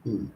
Hmm.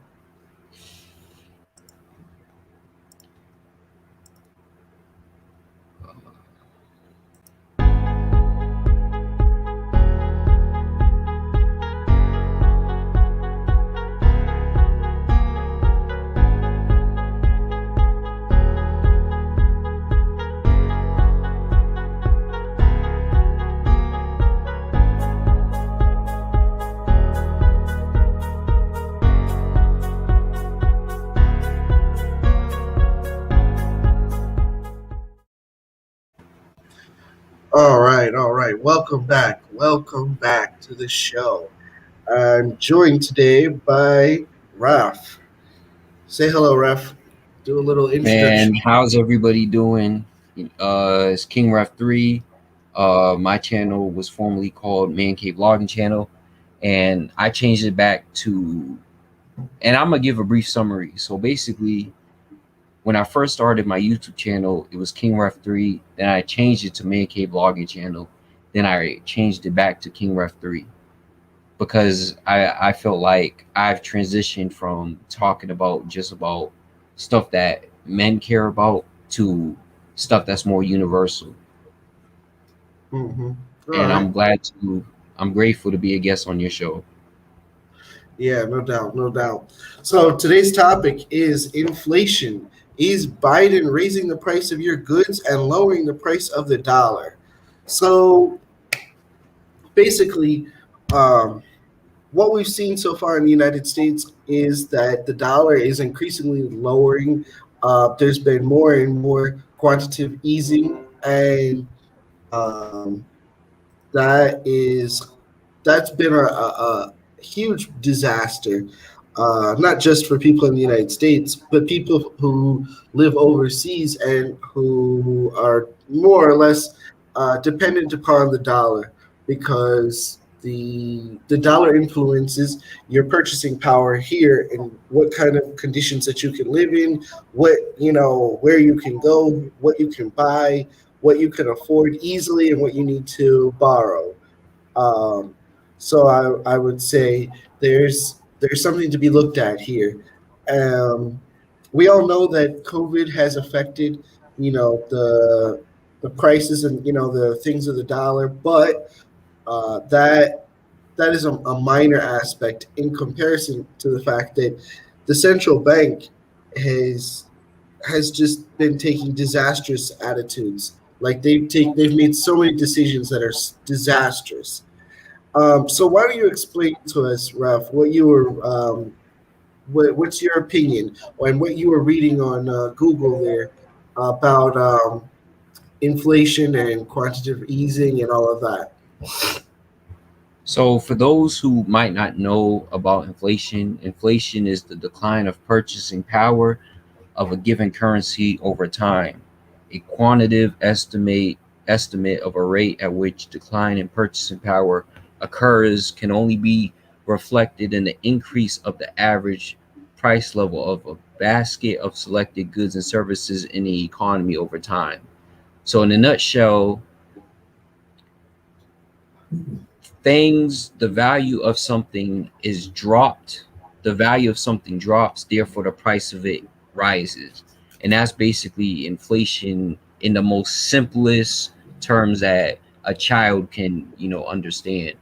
All right. Welcome back to the show. I'm joined today by Raf. Say hello, Raf. Do a little Man, introduction. how's everybody doing? It's King Ref 3. My channel was formerly called Man Cave Logging Channel, and I changed it back to, and I'm gonna give a brief summary. So basically, when I first started my YouTube channel, it was King Ref 3. Then I changed it to Man Cave Logging Channel. Then I changed it back to King Ref 3 because I felt like I've transitioned from talking about just about stuff that men care about to stuff that's more universal. Mm-hmm. All And right. I'm grateful to be a guest on your show. Yeah, no doubt, no doubt. So today's topic is inflation. Is Biden raising the price of your goods and lowering the price of the dollar? So basically, um, what we've seen so far in the United States is that the dollar is increasingly lowering. There's been more and more quantitative easing, and um, that is that's been a huge disaster, not just for people in the United States, but people who live overseas and who are more or less dependent upon the dollar because the dollar influences your purchasing power here and what kind of conditions that you can live in, what where you can go, what you can buy, what you can afford easily, and what you need to borrow. um, so I would say there's something to be looked at here. Um, we all know that COVID has affected, the prices and the things of the dollar, but that is a minor aspect in comparison to the fact that the central bank has has just been taking disastrous attitudes. Like they've made so many decisions that are disastrous. So why don't you explain to us, Ralph, what you were, what's your opinion and what you were reading on Google there about inflation and quantitative easing and all of that? So for those who might not know about inflation, inflation is the decline of purchasing power of a given currency over time. A quantitative estimate of a rate at which decline in purchasing power occurs can only be reflected in the increase of the average price level of a basket of selected goods and services in the economy over time. So in a nutshell, the value of something is dropped, the value of something drops, therefore the price of it rises. And that's basically inflation in the most simplest terms that a child can, understand.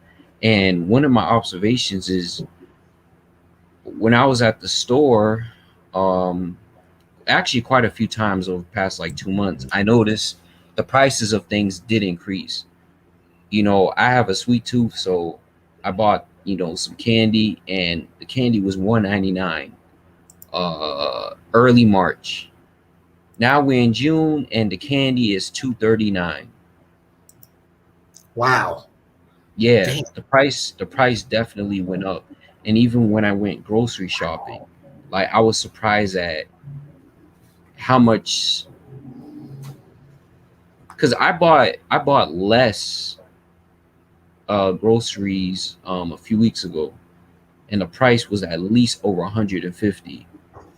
And one of my observations is when I was at the store, um, actually quite a few times over the past like 2 months, I noticed the prices of things did increase. I have a sweet tooth, so I bought, some candy, and the candy was 1.99 early March. Now we're in June and the candy is 2.39. Wow, Yeah, damn. the price definitely went up. And even when I went grocery shopping, like I was surprised at how much, cuz I bought less groceries a few weeks ago, and the price was at least over 150.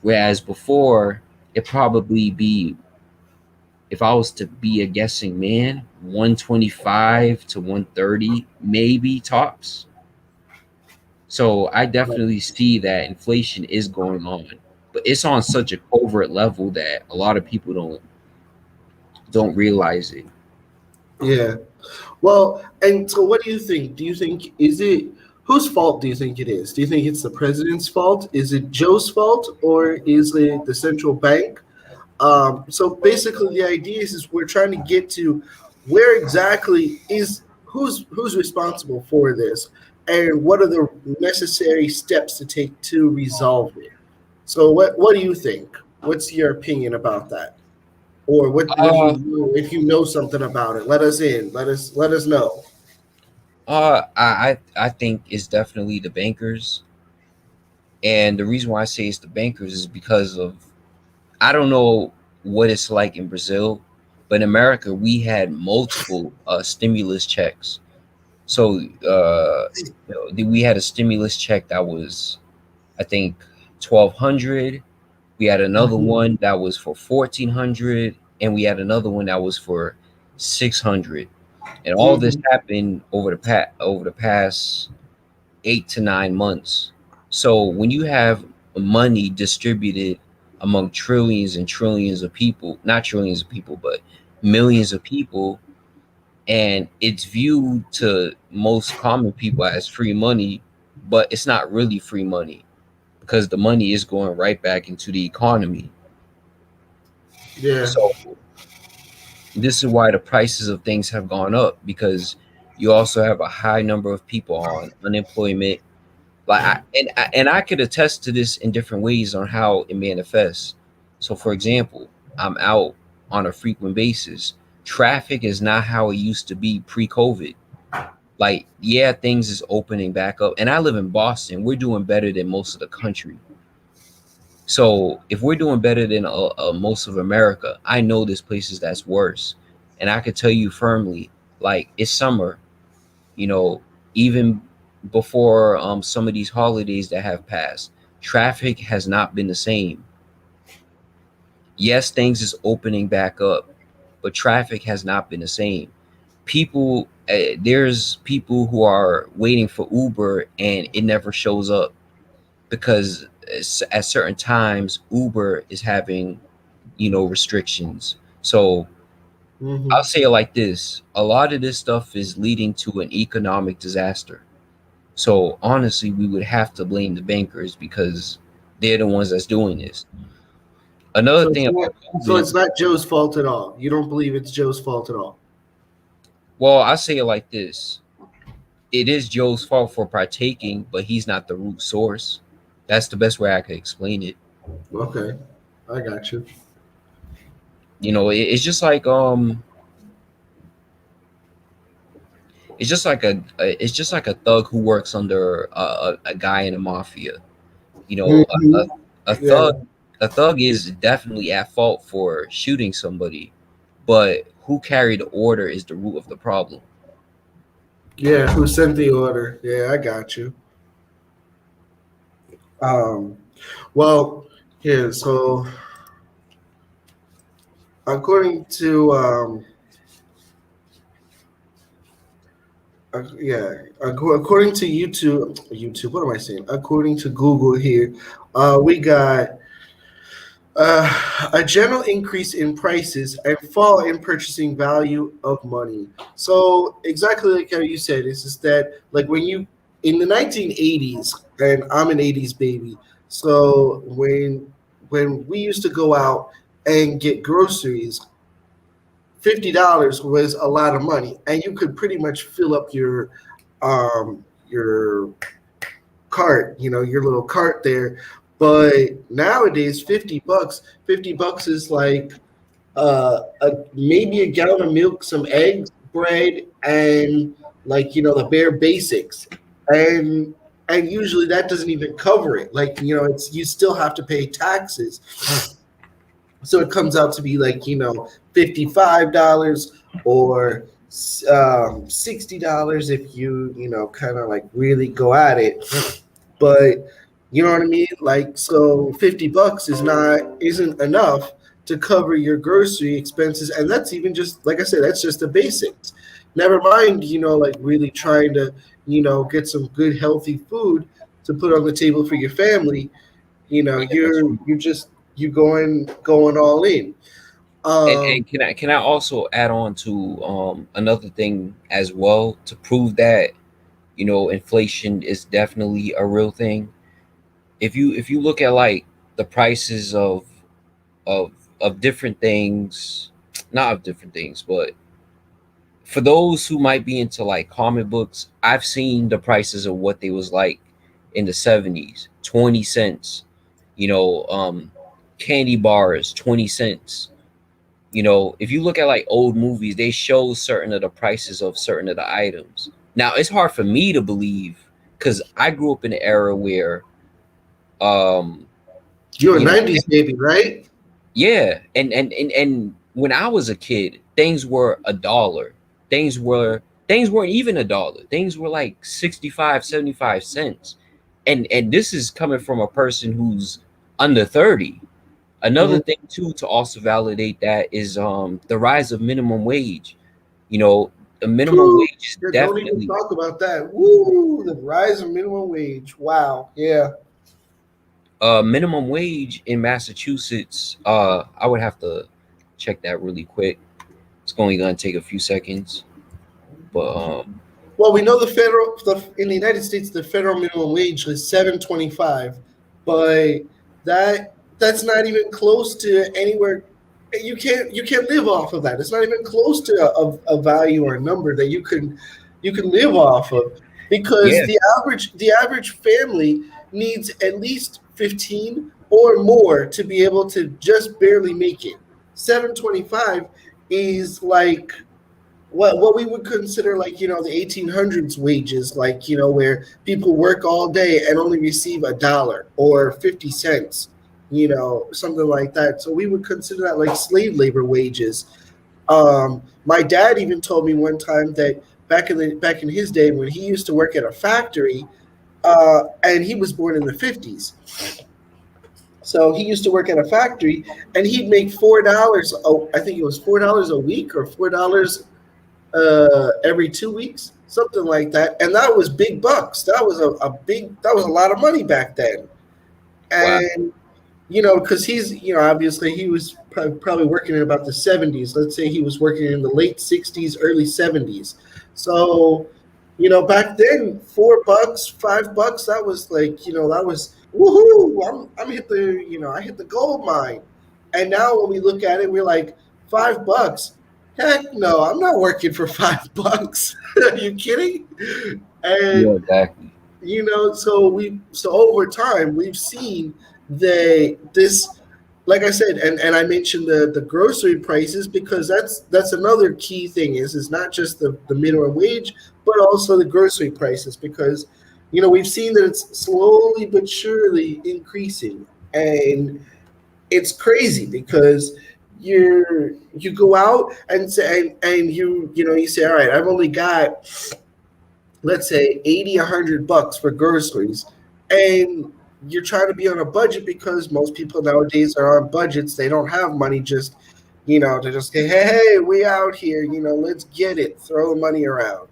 Whereas before, it probably be, if I was to be a guessing man, 125 to 130, maybe tops. So I definitely see that inflation is going on, but it's on such a covert level that a lot of people don't realize it. Yeah. Well, and so what do you think? Do you think is it whose fault do you think it is? Do you think it's the president's fault? Is it Joe's fault, or is it the central bank? So basically, the idea is we're trying to get to where exactly is who's responsible for this, and what are the necessary steps to take to resolve it. So what do you think? What's your opinion about that? Or what do you Uh, know if you know something about it? Let us in. Let us know. I think it's definitely the bankers, and the reason why I say it's the bankers is because of I don't know what it's like in Brazil, but in America we had multiple stimulus checks. So we had a stimulus check that was I think 1,200. We had another Mhm. one that was for 1,400, and we had another one that was for 600. And all this Mhm. happened over the past 8 to 9 months. So when you have money distributed among trillions and trillions of people, not trillions of people, but millions of people, and it's viewed to most common people as free money, but it's not really free money because the money is going right back into the economy. Yeah. So this is why the prices of things have gone up because you also have a high number of people on unemployment. And I could attest to this in different ways on how it manifests. So, for example, I'm out on a frequent basis. Traffic is not how it used to be pre-COVID. Like, yeah, things is opening back up, and I live in Boston. We're doing better than most of the country. So, if we're doing better than most of America, I know there's places that's worse, and I could tell you firmly, like it's summer, you know, even before some of these holidays that have passed, traffic has not been the same. Yes, things is opening back up, but traffic has not been the same. There's people who are waiting for Uber and it never shows up because at certain times Uber is having, restrictions. So I'll Mhm. say it like this: a lot of this stuff is leading to an economic disaster. So honestly, we would have to blame the bankers because they're the ones that's doing this. Another So it's thing not. about So COVID, it's not Joe's fault at all. You don't believe it's Joe's fault at all. well, I say it like this: it is Joe's fault for partaking, but he's not the root source. That's the best way I could explain it. Okay, I got you. It's just like it's just like a thug who works under a guy in the mafia. You know, Mhm. a Yeah. thug is definitely at fault for shooting somebody, but who carried the order is the root of the problem. Yeah. Who sent the order? Yeah, I got you. Um. Well, yeah. So according to yeah, according to YouTube. What am I saying? According to Google here, we got a general increase in prices and fall in purchasing value of money. So exactly like how you said, it's just that like when you in the 1980s, and I'm an 80s baby. So when we used to go out and get groceries, $50 was a lot of money, and you could pretty much fill up your cart, your little cart there. But nowadays, $50 is like maybe a gallon of milk, some eggs, bread, and like the bare basics. And and usually that doesn't even cover it. Like it's you still have to pay taxes. So it comes out to be like $55 or $60 if you kind of like really go at it. But you know what I mean? Like, so $50 isn't enough to cover your grocery expenses, and that's even just like I said, that's just the basics. Never mind, like really trying to get some good healthy food. to put on the table for your family, Yeah, that's true. you're just you going all in. Um, And can I also add on to another thing as well to prove that inflation is definitely a real thing. If you look at like the prices of of different things, not of different things, but for those who might be into like comic books, I've seen the prices of what they was like in the 70s, 20 cents, you know, candy bars, 20 cents. If you look at like old movies, they show certain of the prices of certain of the items. Now, it's hard for me to believe because I grew up in an era where, um, you're a you know, '90s baby, right? yeah, and when I was a kid, things were a dollar. Things weren't even a dollar. Things were like 65, 75 cents. And this is coming from a person who's under 30. Another Mhm. thing too to also validate that is the rise of minimum wage. You know, the minimum Whew, wage is yeah, don't even definitely talk about that. Woo, the rise of minimum wage. Wow. Yeah. minimum wage in Massachusetts. I would have to check that really quick. It's only gonna take a few seconds, but Well, we know in the United States the federal minimum wage is 7.25, but that's not even close to anywhere. You can't live off of that. It's not even close to a value or a number that you can live off of, because yeah, the average family needs at least 15 or more to be able to just barely make it. 7.25 is like what we would consider, like, the 1800s wages, like, where people work all day and only receive $1 or 50 cents, something like that. So we would consider that like slave labor wages. My dad even told me one time that back in his day, when he used to work at a factory, and he was born in the 50s. So he used to work at a factory, and he'd make $4. Oh, I think it was $4 a week or $4 every 2 weeks, something like that. And that was big bucks. That was a lot of money back then. wow, And because he's, obviously he was probably working in about the 70s. Let's say he was working in the late 60s, early 70s. So, back then, $4, $5, that was like, that was woohoo. I'm hit the, I hit the gold mine. And now when we look at it, we're like, $5. Heck no, I'm not working for $5. Are you kidding? yeah, And exactly, so over time we've seen this, like I said, and I mentioned the grocery prices, because that's another key thing, is not just the minimum wage, but also the grocery prices, because we've seen that it's slowly but surely increasing. And it's crazy because you go out and say, and you say, all right, I've only got, let's say, 80, $100 for groceries, and you're trying to be on a budget, because most people nowadays are on budgets. They don't have money just, to just say, hey, we out here, let's get it, throw the money around.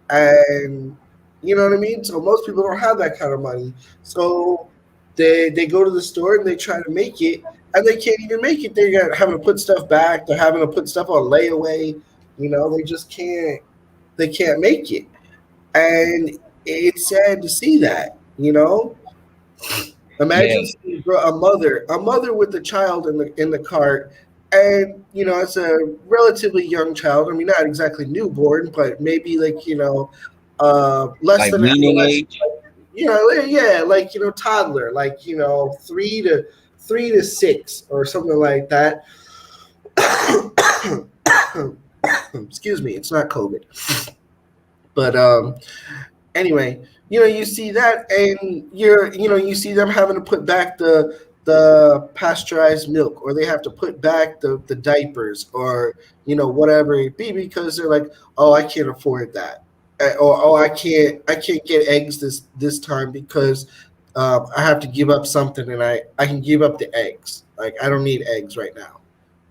And you know what I mean? So most people don't have that kind of money. So they go to the store and they try to make it, and they can't even make it. They're having to put stuff back. They're having to put stuff on layaway. They just can't. They can't make it, and it's sad to see that. yeah, Imagine seeing a mother with a child in the cart, and it's a relatively young child. I mean, not exactly newborn, but maybe like less like than weaning adolescent. age, Yeah, like toddler, like 3 to 6 or something like that. Excuse me, it's not COVID, but anyway, you see that, and you see them having to put back the pasteurized milk, or they have to put back the diapers, or whatever it be, because they're like, oh, I can't afford that. Or, oh, I can't get eggs this time, because I have to give up something, and I can give up the eggs. Like, I don't need eggs right now.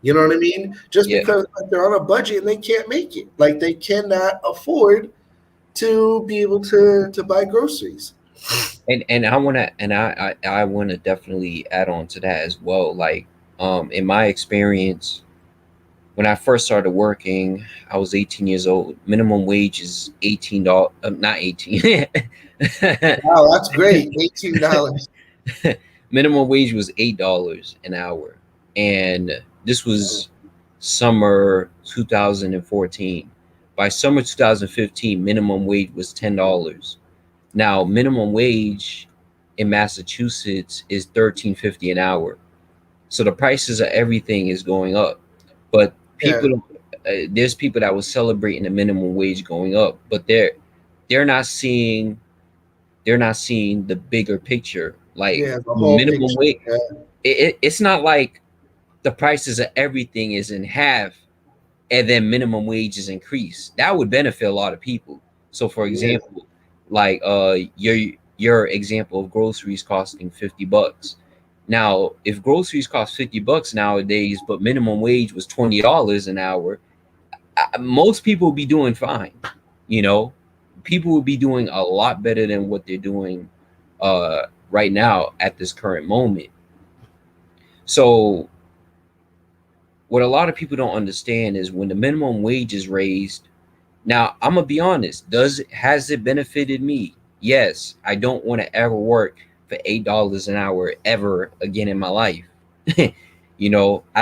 You know what I mean? Just yeah, because, like, they're on a budget and they can't make it. Like, they cannot afford to be able to buy groceries. And I want to definitely add on to that as well. Like, in my experience, when I first started working, I was 18 years old. Minimum wage is $18, not 18. Wow, that's great. $18. Minimum wage was $8 an hour, and this was summer 2014. By summer 2015, minimum wage was $10. Now, minimum wage in Massachusetts is 13.50 an hour. So the prices of everything is going up. But Yeah, there's people that was celebrating the minimum wage going up, but they're not seeing they're not seeing the bigger picture. Like, yeah, the whole minimum picture. wage, Yeah, it's not like the prices of everything is in half and then minimum wages increase. That would benefit a lot of people. So, for yeah, example, like your example of groceries costing $50. Now, if groceries cost $50 nowadays, but minimum wage was $20 an hour, most people would be doing fine. You know, people would be doing a lot better than what they're doing right now at this current moment. So, what a lot of people don't understand is when the minimum wage is raised. Now, I'm gonna be honest. Has it benefited me? Yes. I don't want to ever work for $8 an hour ever again in my life. I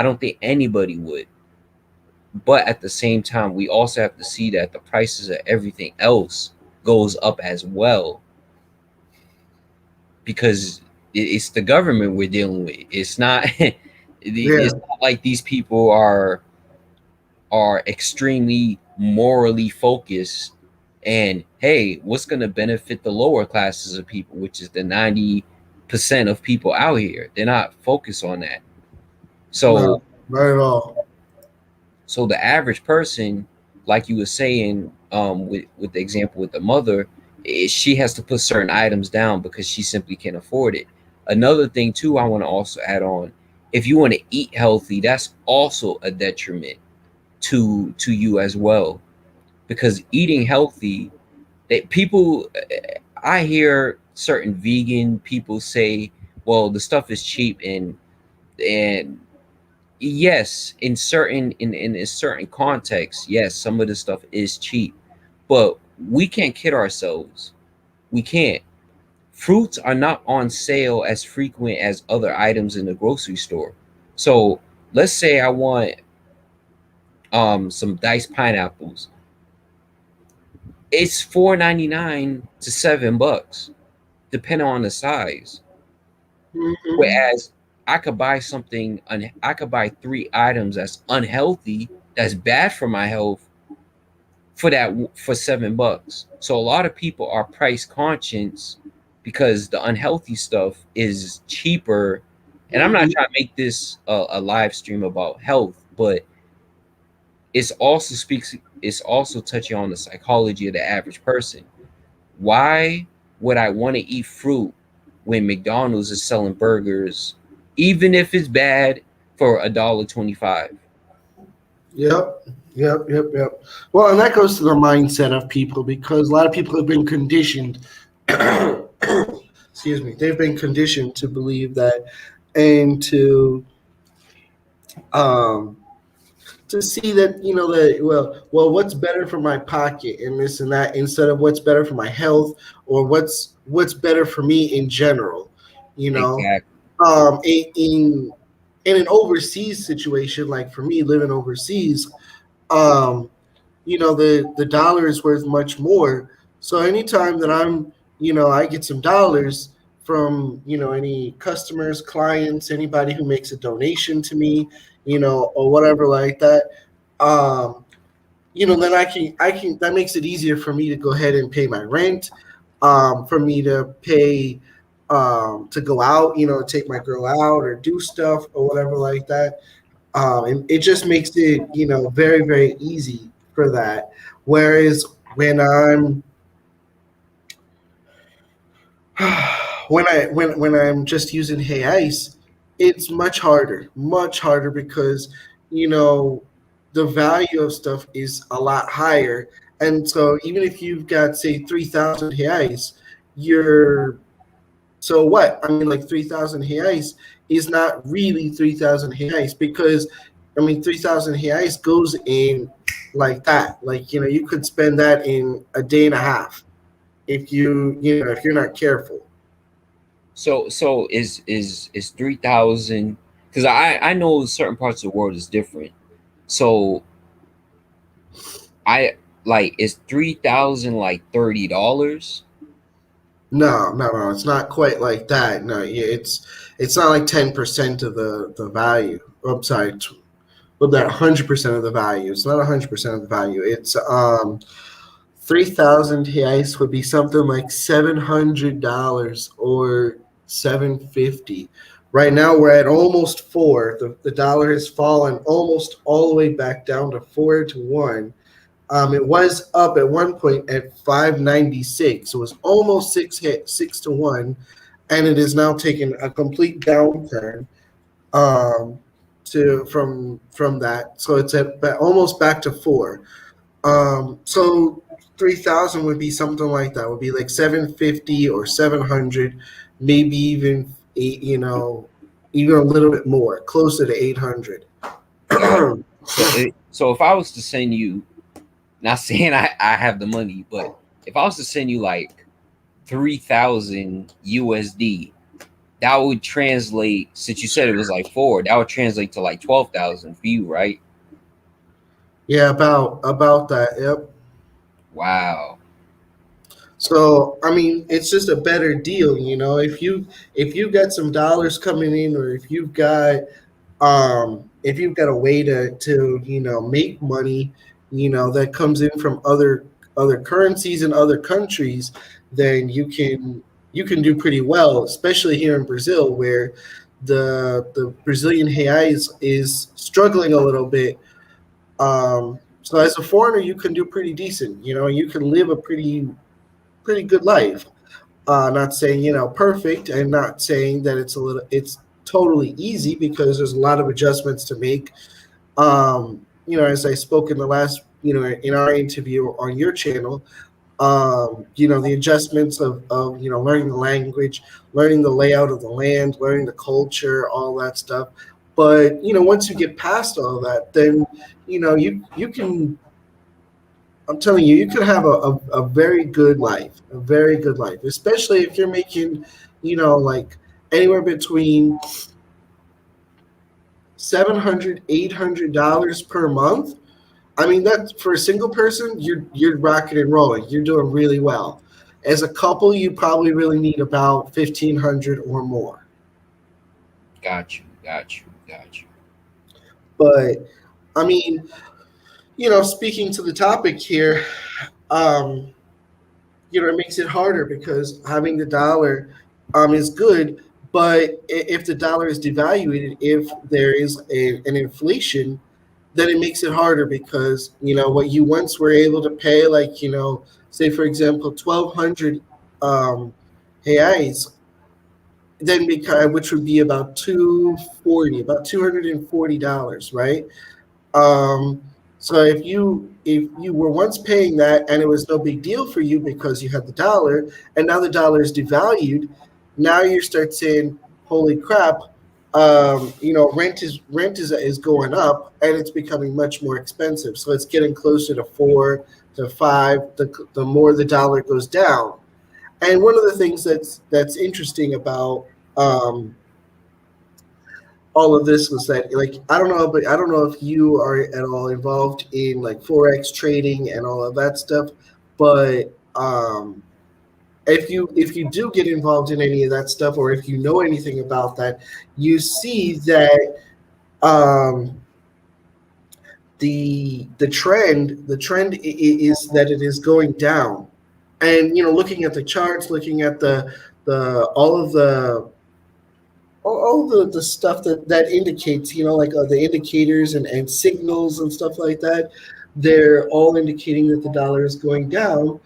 don't think anybody would. But at the same time, we also have to see that the prices of everything else goes up as well, because it's the government we're dealing with. It's not it's yeah. not like these people are extremely morally focused, and hey, what's going to benefit the lower classes of people, which is the 90% of people out here. They're not focused on that. No, So not at all. the average person, like you were saying, with the example with the mother, she has to put certain items down because she simply can't afford it. Another thing too, I want to also add on, if you want to eat healthy, that's also a detriment to you as well, because eating healthy, that people, I hear certain vegan people say, well, the stuff is cheap, and yes, in a certain context, yes, some of the stuff is cheap, but we can't kid ourselves. We can't. Fruits are not on sale as frequent as other items in the grocery store. So let's say I want some diced pineapples. It's $4.99 to $7, depending on the size. Hmm. Whereas I could buy three items that's unhealthy, that's bad for my health, for $7. So a lot of people are price conscious because the unhealthy stuff is cheaper. And I'm not Hmm. trying to make this a live stream about health, but it's also touching on the psychology of the average person. Why would I want to eat fruit when McDonald's is selling burgers, even if it's bad, for $1.25? Yep, yep. Well, and that goes to the mindset of people because a lot of people have been conditioned. Excuse me. They've been conditioned to believe that, and um to see that that what's better for my pocket and this and that instead of what's better for my health or what's better for me in general. You know, Exactly. in an overseas situation like for me living overseas, um, the dollar is worth much more. So anytime that I get some dollars from any customers, clients, anybody who makes a donation to me, or whatever like that, um, then I can that makes it easier for me to go ahead and pay my rent, for me to pay, to go out, take my girl out or do stuff or whatever like that. And it just makes it very very easy for that. Whereas when I'm just using Hey Ice, it's much harder because you know the value of stuff is a lot higher, and so even if you've got say 3,000 Hey Ice, you're So what? I mean, like 3,000 reais is not really 3,000 reais because, I mean, 3,000 reais goes in like that. Like, you could spend that in a day and a half if if you're not careful. So is 3,000, because I know certain parts of the world is different. So I like, is 3,000 like $30? No, no, no. It's not quite like that. No, yeah, it's not like 10% of the value. Oh, I'm sorry, well, that 100% of the value. It's not 100% of the value. It's 3,000 reais would be something like $700 or 750. Right now we're at almost four. The dollar has fallen almost all the way back down to 4 to 1. It was up at one point at 596. It was almost 6 to 1, and it is now taking a complete downturn um, to from that. So it's at almost back to four. So 3,000 would be something like that. Would be like 750 or 700, maybe even eight. Even a little bit more, closer to 800. Got you. So if I was to send you, not saying I have the money, but if I was to send you like 3,000 USD, that would translate, since you said it was like four, that would translate to like 12,000 for you, right? Yeah, about that. Yep. Wow. So I mean, it's just a better deal, if you got some dollars coming in, or if you've got a way to make money, that comes in from other currencies and other countries, then you can do pretty well, especially here in Brazil, where the Brazilian reais is struggling a little bit. So as a foreigner, you can do pretty decent. You can live a pretty good life. Not saying perfect, and not saying that it's totally easy, because there's a lot of adjustments to make. As I spoke in the last, in our interview on your channel, the adjustments of learning the language, learning the layout of the land, learning the culture, all that stuff. But once you get past all that, then you can. I'm telling you, you could have a very good life, a very good life, especially if you're making, like anywhere between 700, $800 per month. I mean, that for a single person, you're rocking and rolling. You're doing really well. As a couple, you probably really need about 1,500 or more. Got you. Got you. Got you. But I mean, speaking to the topic here, um, it makes it harder, because having the dollar is good, but if the dollar is devalued, if there is an inflation, then it makes it harder, because what you once were able to pay, like say for example 1,200 reais, then because which would be about 240, about $240, right? Um, so if you were once paying that, and it was no big deal for you because you had the dollar, and now the dollar is devalued, now you start saying, "Holy crap!" Rent is going up, and it's becoming much more expensive. So it's getting closer to 4 to 5. The more the dollar goes down, and one of the things that's interesting about um, all of this was that, like, I don't know, but I don't know if you are at all involved in like forex trading and all of that stuff, but if you do get involved in any of that stuff, or if you know anything about that, you see that um, the trend is that it is going down, and looking at the charts, looking at the all the stuff that indicates, like the indicators and signals and stuff like that, they're all indicating that the dollar is going down.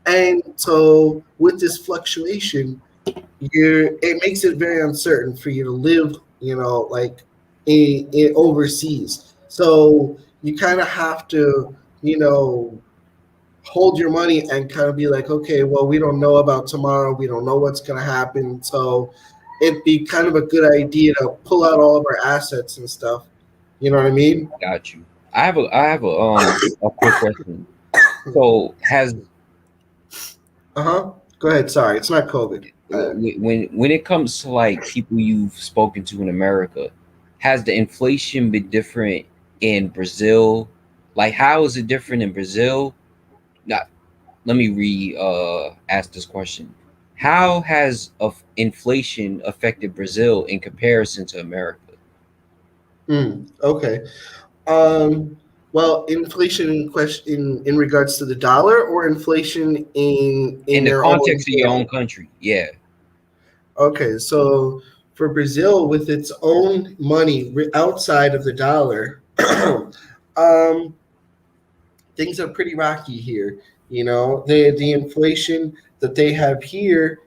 And so with this fluctuation, it makes it very uncertain for you to live, like in overseas. So you kind of have to, you know hold your money and kind of be like, okay, well, we don't know about tomorrow. We don't know what's going to happen. So it'd be kind of a good idea to pull out all of our assets and stuff. You know what I mean? Got you. I have a quick question. So has Uh huh. Go ahead. Sorry, it's not COVID. when it comes to like people you've spoken to in America, has the inflation been different in Brazil? Like how is it different in Brazil? Not let me re ask this question. How has of inflation affected Brazil in comparison to America? Okay. Um, well, inflation in question in regards to the dollar, or inflation In in the their own context of your own currency. country, yeah. Okay, so for Brazil, with its own money outside of the dollar, um, things are pretty rocky here. You know, the inflation that they have here,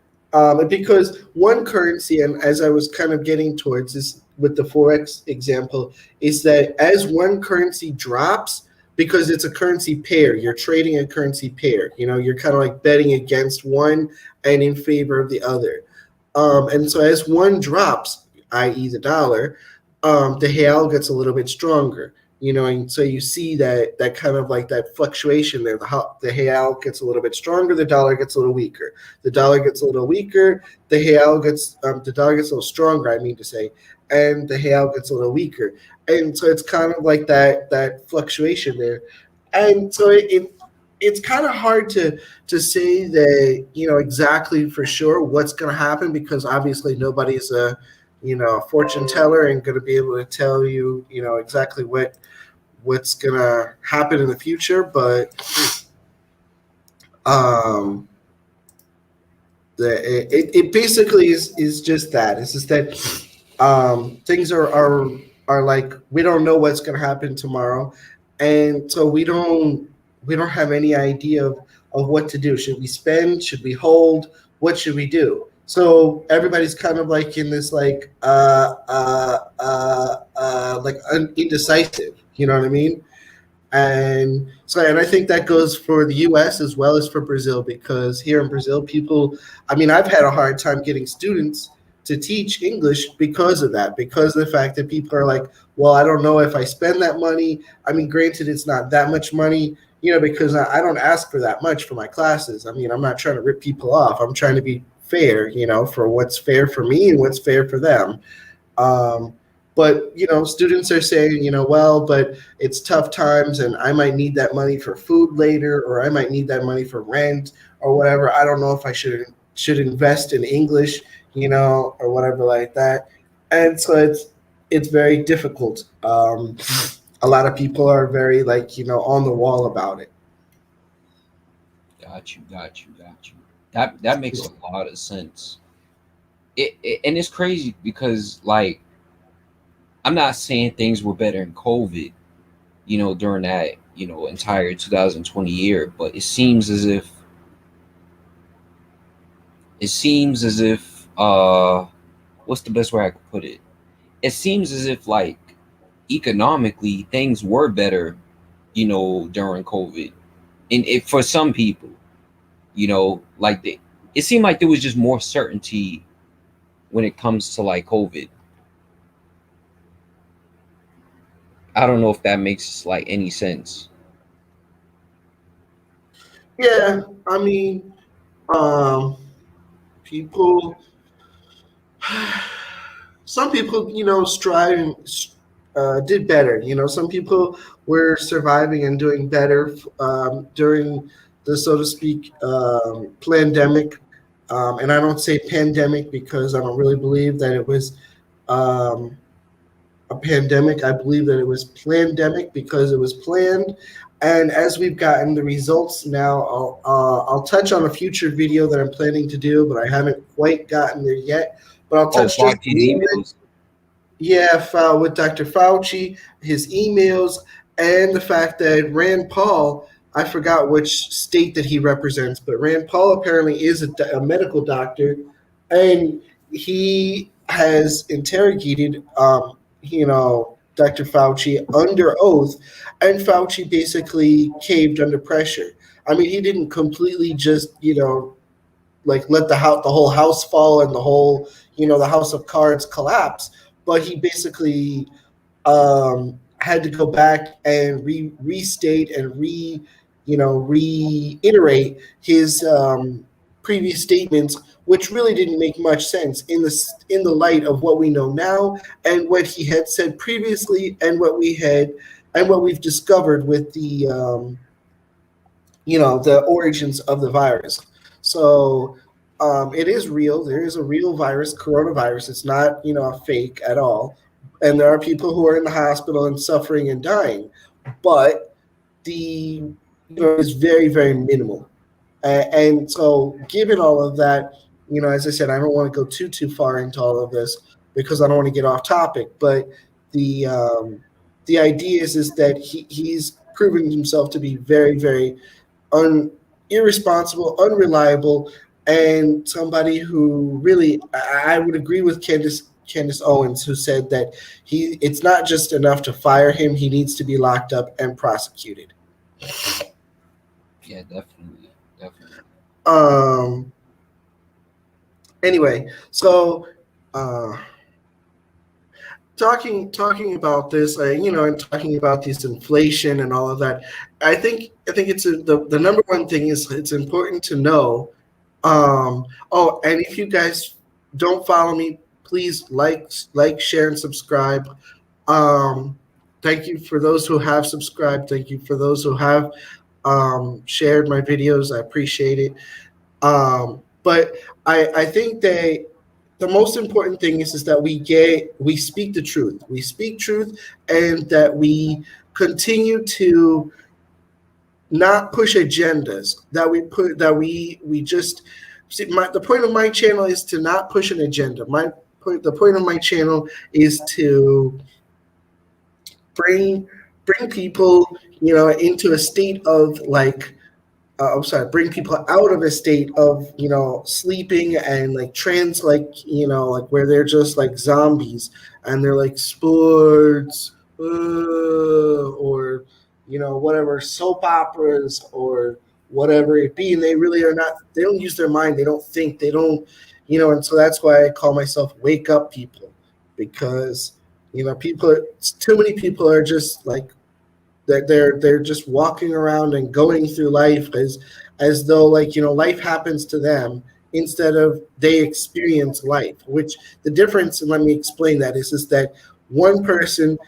because one currency, and as I was kind of getting towards this with the forex example, is that as one currency drops, because it's a currency pair, you're trading a currency pair. You know, you're kind of like betting against one and in favor of the other. And so as one drops, i.e., the dollar, the real gets a little bit stronger. You know, and so you see that kind of like that fluctuation there. The real gets a little bit stronger, the dollar gets a little weaker. The dollar gets a little weaker, the dollar gets a little stronger. I mean to say, and the real gets a little weaker. And so it's kind of like that fluctuation there. And so it's kind of hard to say that, you know, exactly for sure what's going to happen, because obviously nobody's a, you know, a fortune teller and going to be able to tell you, you know, exactly what's going to happen in the future. But um it basically is just that. It's just that things are like, we don't know what's going to happen tomorrow, and so we don't have any idea of what to do. Should we spend? Should we hold? What should we do? So everybody's kind of like in this like indecisive. You know what I mean? And I think that goes for the U.S. as well as for Brazil, because here in Brazil, people, I mean, I've had a hard time getting students to teach English because of that, because of the fact that people are like, well, I don't know if I spend that money. I mean, granted, it's not that much money, you know, because I don't ask for that much for my classes. I mean, I'm not trying to rip people off. I'm trying to be fair, you know, for what's fair for me and what's fair for them. Um, but you know, students are saying, you know, well, but it's tough times, and I might need that money for food later, or I might need that money for rent or whatever. I don't know if I should invest in English, you know, or whatever like that. And so it's very difficult. A lot of people are very, like, you know, on the wall about it. Got you, got you, got you. That makes a lot of sense. And it's crazy because like I'm not saying things were better in COVID, during that, entire 2020 year, but it seems as if what's the best way I could put it? It seems as if like economically things were better, during COVID. And for some people, it seemed like there was just more certainty when it comes to like COVID. I don't know if that makes like any sense. Yeah, I mean, um, people some people, you know, did better. You know, some people were surviving and doing better during the, so to speak, pandemic. And I don't say pandemic because I don't really believe that it was um, a pandemic. I believe that it was plandemic because it was planned. And as we've gotten the results now, I'll touch on a future video that I'm planning to do, but I haven't quite gotten there yet. But I'll Oh, touch just a Fauci's little bit. emails. Yeah, with Dr. Fauci, his emails, and the fact that Rand Paul, I forgot which state that he represents, but Rand Paul apparently is a medical doctor, and he has interrogated, you know, Dr. Fauci under oath, and Fauci basically caved under pressure. I mean, he didn't completely just, like let the whole house fall and the whole, the house of cards collapse, but he basically had to go back and restate and reiterate his previous statements, which really didn't make much sense in the light of what we know now and what he had said previously and what we've discovered with the origins of the virus. So it is real. There is a real virus, coronavirus. It's not, a fake at all. And there are people who are in the hospital and suffering and dying, but the is very, very minimal. And so, given all of that, as I said, I don't want to go too far into all of this because I don't want to get off topic. But the um, the idea is that he's proven himself to be very, very irresponsible, unreliable, and somebody who really, I would agree with Candace Owens, who said that it's not just enough to fire him; he needs to be locked up and prosecuted. Yeah, definitely, definitely. Um. Anyway, so uh, talking about this, and talking about this inflation and all of that, I think the number one thing is it's important to know. Oh, and if you guys don't follow me, please share, and subscribe. Um, Thank you for those who have subscribed. Thank you for those who have shared my videos. I appreciate it. But I think that the most important thing is that we speak the truth. We speak truth, and that we continue to not push agendas. That we just see. The point of my channel is to not push an agenda. The point of my channel is to bring bring people, into a state of like I'm sorry, bring people out of a state of, sleeping and like trance, like, like where they're just like zombies and they're like sports, or, whatever, soap operas or whatever it be. And they really are not, they don't use their mind. They don't think, they don't, and so that's why I call myself wake up people, because, too many people are just like, that they're just walking around and going through life as though, like, life happens to them instead of they experience life. Which the difference, and let me explain that, is that one person,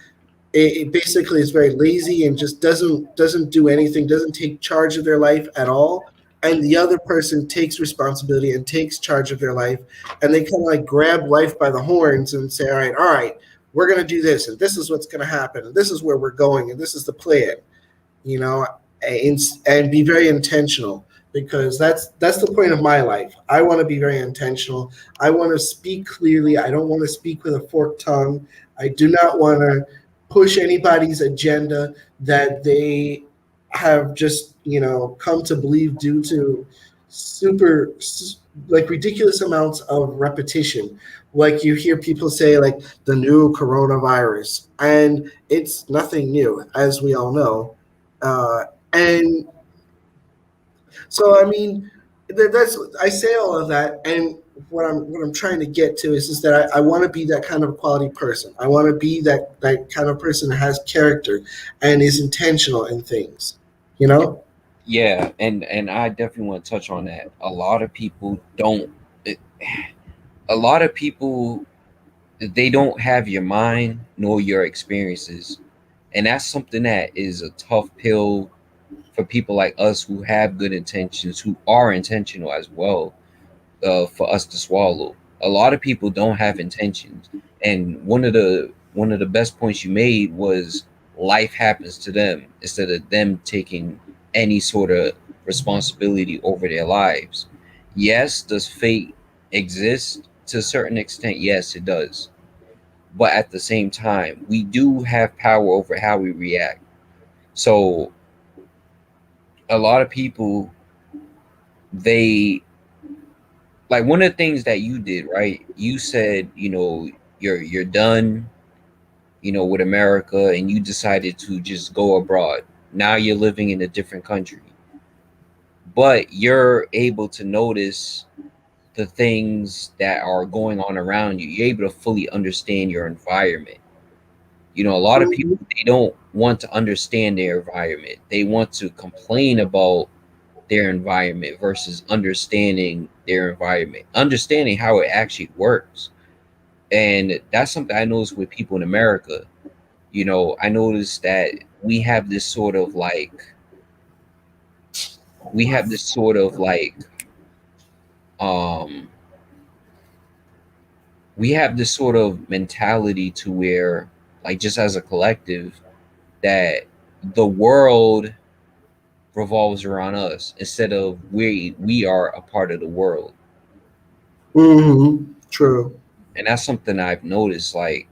it basically is very lazy and just doesn't do anything, doesn't take charge of their life at all, and the other person takes responsibility and takes charge of their life, and they kind of like grab life by the horns and say, all right, we're going to do this, and this is what's going to happen, and this is where we're going, and this is the plan, you know, and be very intentional, because that's the point of my life. I want to be very intentional. I want to speak clearly. I don't want to speak with a forked tongue. I do not want to push anybody's agenda that they have just, come to believe due to super, like, ridiculous amounts of repetition. Like, you hear people say like the new coronavirus, and it's nothing new, as we all know. And so, I mean, that's, I say all of that, and what I'm trying to get to is that I want to be that kind of quality person. I want to be that kind of person that has character and is intentional in things. You know? Yeah, and I definitely want to touch on that. A lot of people don't. it- A lot of people, they don't have your mind nor your experiences, and that's something that is a tough pill for people like us who have good intentions, who are intentional as well, for us to swallow. A lot of people don't have intentions, and one of the best points you made was life happens to them instead of them taking any sort of responsibility over their lives. Yes, does fate exist to a certain extent? Yes, it does. But at the same time, we do have power over how we react. So a lot of people, they, like, one of the things that you did, right? You said, you're done, with America, and you decided to just go abroad. Now you're living in a different country. but you're able to notice the things that are going on around you. You're able to fully understand your environment. You know, a lot of people, Mhm. they don't want to understand their environment. They want to complain about their environment versus understanding their environment, understanding how it actually works. And that's something I noticed with people in America. You know, I noticed that we have this sort of like we have this sort of like um we have this sort of mentality to where, like, just as a collective, that the world revolves around us instead of we are a part of the world. True. And that's something I've noticed. Like,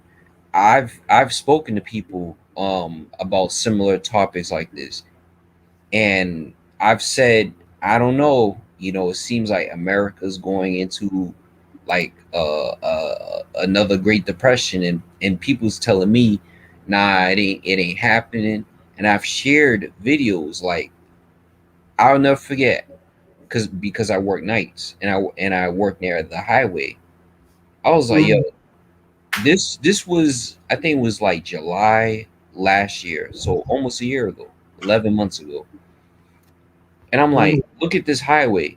I've spoken to people about similar topics like this, and I've said, I don't know, you know, it seems like America's going into like another Great Depression, and people's telling me, nah, it ain't happening. And I've shared videos, like, I'll never forget, because I work nights, and I work near the highway. I was like, yo, Mhm. this was, I think it was like July last year, so almost a year ago, 11 months ago. And I'm Mhm. like, look at this highway.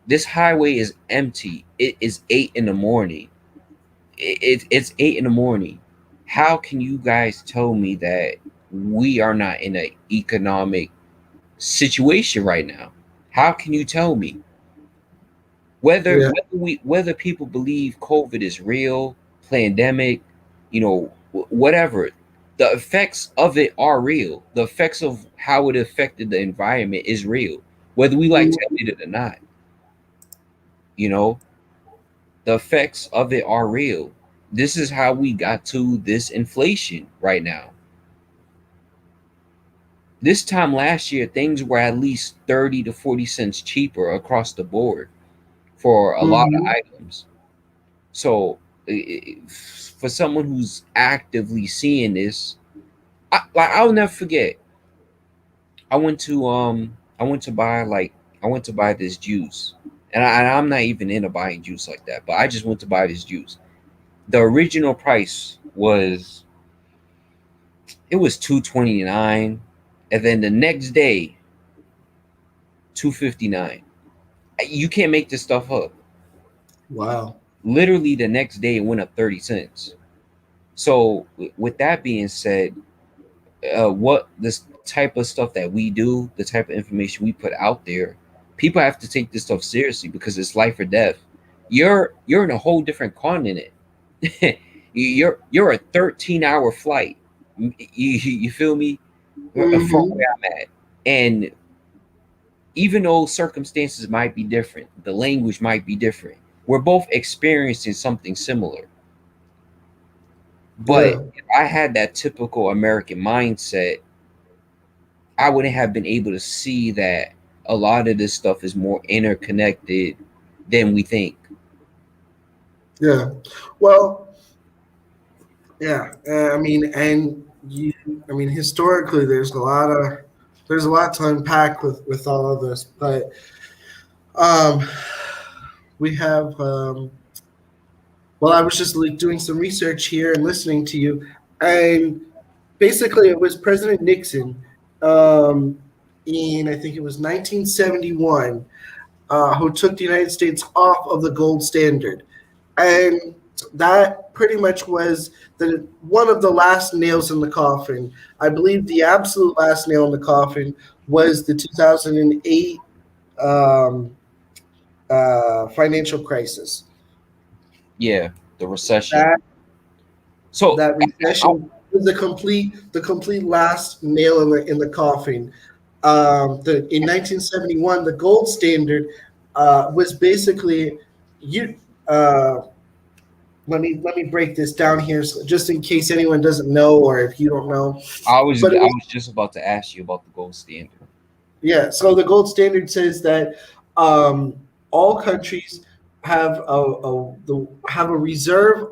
This highway is empty. It is 8 in the morning. It's 8 in the morning. How can you guys tell me that we are not in an economic situation right now? How can you tell me? Yeah. Whether people believe COVID is real, pandemic, you know, whatever, the effects of it are real. The effects of how it affected the environment is real, whether we like to Mhm. admit it or not. You know, the effects of it are real. This is how we got to this inflation right now. This time last year, things were at least 30 to 40 cents cheaper across the board for a lot of Mhm. items. So, for someone who's actively seeing this, I'll never forget. I went to buy like I went to buy this juice, and I'm not even into buying juice like that, but I just went to buy this juice. The original price was, it was 229, and then the next day 259. You can't make this stuff up. Wow. Literally the next day it went up 30 cents. So with that being said, what this type of stuff that we do, the type of information we put out there, people have to take this stuff seriously because it's life or death. You're in a whole different continent. You're a 13-hour flight. You feel me? From Mhm. where I'm at, and even though circumstances might be different, the language might be different, we're both experiencing something similar. But Yeah. if I had that typical American mindset, I wouldn't have been able to see that a lot of this stuff is more interconnected than we think. Yeah. Well, yeah. I mean, and you. I mean, historically, there's a lot to unpack with all of this, but um, we have well, I was just like doing some research here and listening to you, and basically it was President Nixon, um, in I think it was 1971, who took the United States off of the gold standard, and that pretty much was the one of the last nails in the coffin. I believe the absolute last nail in the coffin was the 2008 um, financial crisis. Yeah, the recession. That So that I, recession was the complete last nail in the coffin. In 1971, the gold standard was basically you. Uh, let me break this down here, so just in case anyone doesn't know or if you don't know. But it I was was just about to ask you about the gold standard. yeah. So the gold standard says that um, all countries have a reserve.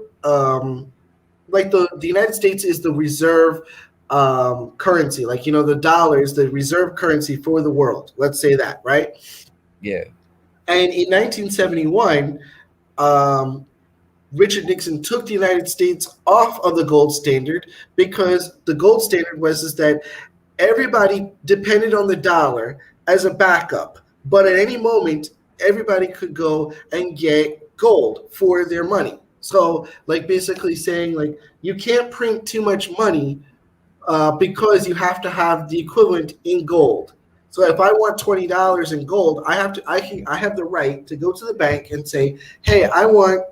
Like the United States is the reserve currency. Like, the dollar is the reserve currency for the world. Let's say that, right? Yeah. And in 1971, um, Richard Nixon took the United States off of the gold standard because the gold standard was is that everybody depended on the dollar as a backup, but at any moment, everybody could go and get gold for their money. So, like, basically saying, like, you can't print too much money because you have to have the equivalent in gold. So if I want $20 in gold, I have the right to go to the bank and say, hey, I want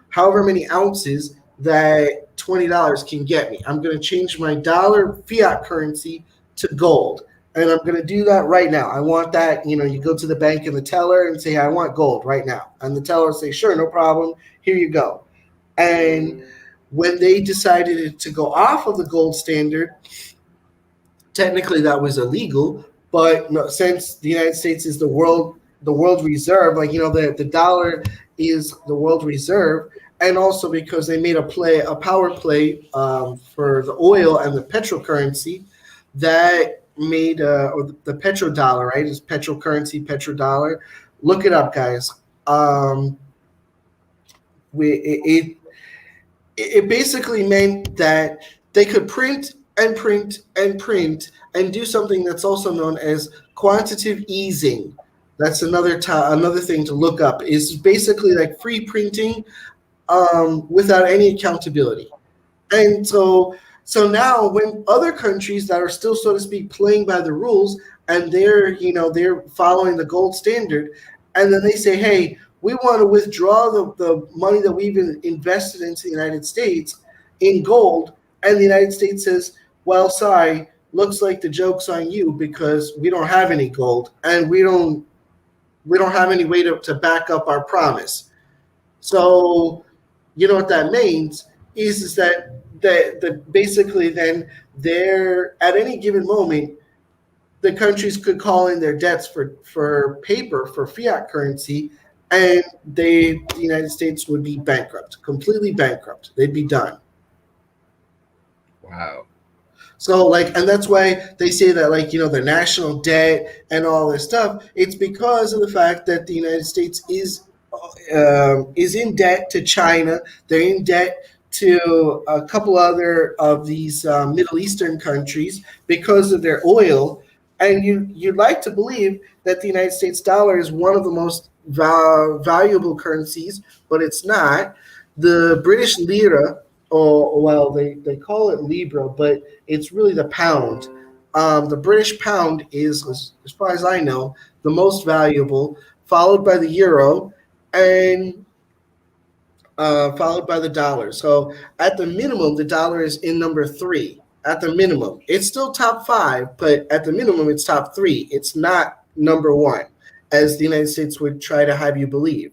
however many ounces that $20 can get me. I'm going to change my dollar fiat currency to gold. And I'm going to do that right now. I want that. You go to the bank and the teller and say, hey, I want gold right now. And the teller will say, sure, no problem. Here you go. And when they decided to go off of the gold standard, technically that was illegal. But no, since the United States is the world reserve, like the dollar is the world reserve, and also because they made a power play for the oil and the petrocurrency that made or the petrodollar, right? Is petrocurrency, petrodollar. Look it up, guys. Um, it basically meant that they could print and print and print and do something that's also known as quantitative easing. That's another thing to look up. Is basically like free printing without any accountability. And so now when other countries that are still, so to speak, playing by the rules and they're following the gold standard, and then they say, hey, we want to withdraw the money that we've invested into the United States in gold, and the United States says, well, sorry, looks like the joke's on you because we don't have any gold and we don't have any way to back up our promise. So you know what that means is that basically then they're at any given moment the countries could call in their debts for paper for fiat currency, and the United States would be bankrupt, completely bankrupt. They'd be done. Wow. So like, and that's why they say that, like, the national debt and all this stuff. It's because of the fact that the United States is in debt to China. They're in debt to a couple other of these Middle Eastern countries because of their oil. And you'd like to believe that the United States dollar is one of the most valuable currencies, but it's not. The British lira, or well, they call it libra, but it's really the pound. The British pound is, as far as I know, the most valuable, followed by the euro, and followed by the dollar. So at the minimum, the dollar is in number three. At the minimum, it's still top five, but at the minimum, it's top three. It's not number one, as the United States would try to have you believe.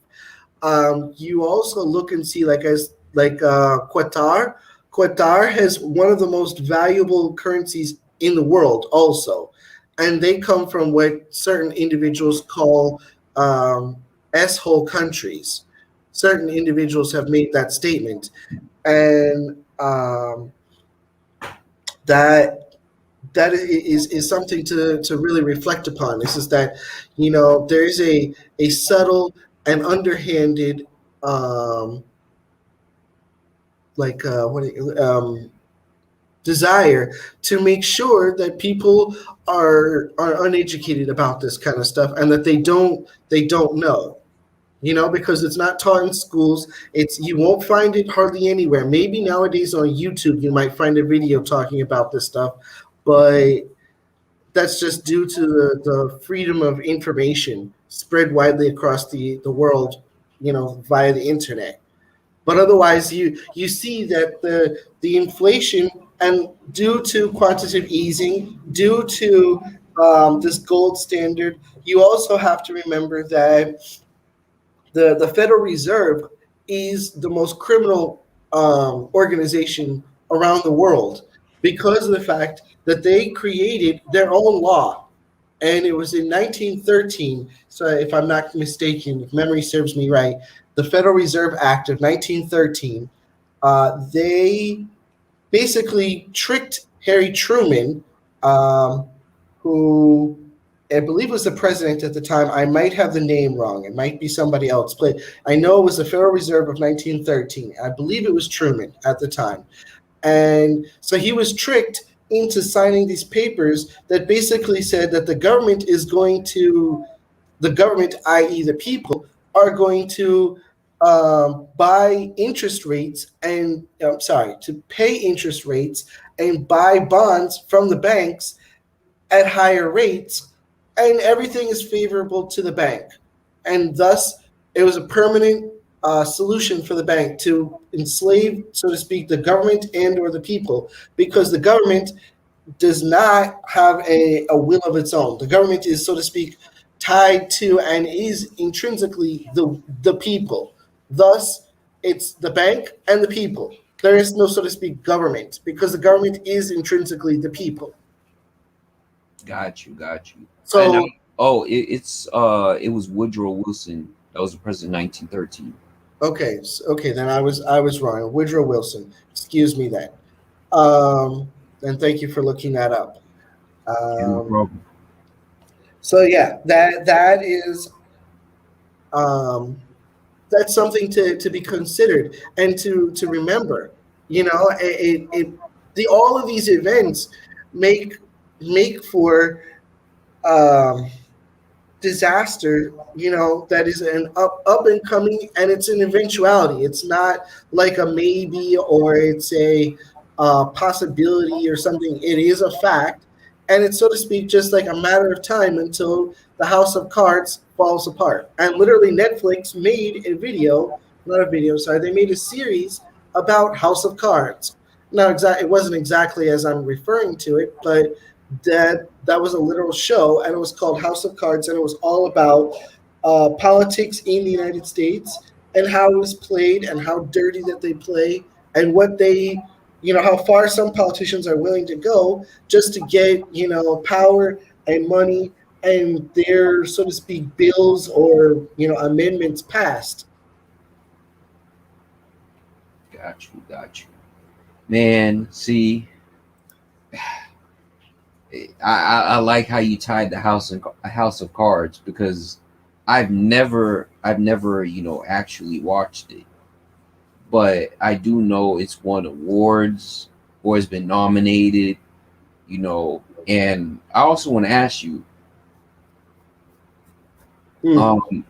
You also look and see, like, as like Qatar. Qatar has one of the most valuable currencies in the world, also, and they come from what certain individuals call S-hole countries. Certain individuals have made that statement, and that is something to really reflect upon. This is that there is a subtle and underhanded like desire to make sure that people are uneducated about this kind of stuff, and that they don't know, because it's not taught in schools. You won't find it hardly anywhere. Maybe nowadays on YouTube you might find a video talking about this stuff, but that's just due to the freedom of information spread widely across the world, via the internet. But otherwise, you see that the inflation, and due to quantitative easing, due to this gold standard, you also have to remember that the Federal Reserve is the most criminal organization around the world because of the fact that they created their own law. And it was in 1913, so if I'm not mistaken, if memory serves me right, the Federal Reserve Act of 1913, they basically tricked Harry Truman, um, who I believe was the president at the time. I might have the name wrong. It might be somebody else, but I know it was the Federal Reserve of 1913. I believe it was Truman at the time. And so he was tricked into signing these papers that basically said that the government, i.e., the people, are going to buy interest rates and, I'm sorry, to pay interest rates and buy bonds from the banks at higher rates, and everything is favorable to the bank. And thus, it was a permanent solution for the bank to enslave, so to speak, the government and or the people, because the government does not have a will of its own. The government is, so to speak, tied to and is intrinsically the people. Thus, it's the bank and the people. There is no, so to speak, government because the government is intrinsically the people. Got you, got you. And So, oh, it was Woodrow Wilson that was the president in 1913. okay, okay, then I was wrong. Woodrow Wilson. Excuse me then. And thank you for looking that up. Yeah, no Um, problem. so yeah, that is um, that's something to be considered and to remember. You know, the all of these events make make for um, disaster, that is an up and coming, and it's an eventuality. It's not like a maybe or it's a possibility or something. It is a fact, and it's, so to speak, just like a matter of time until the house of cards falls apart. And literally Netflix made a video, not a video, sorry, they made a series about House of Cards. Now, it wasn't exactly as I'm referring to it, but that was a literal show, and it was called House of Cards, and it was all about politics in the United States and how it was played and how dirty that they play and what they, how far some politicians are willing to go just to get, power and money and their, so to speak, bills or, amendments passed. Got you, got you. Man, see, I like how you tied the House of Cards because I've never actually watched it, but I do know it's won awards or has been nominated. And I also want to ask you, Hmm. um,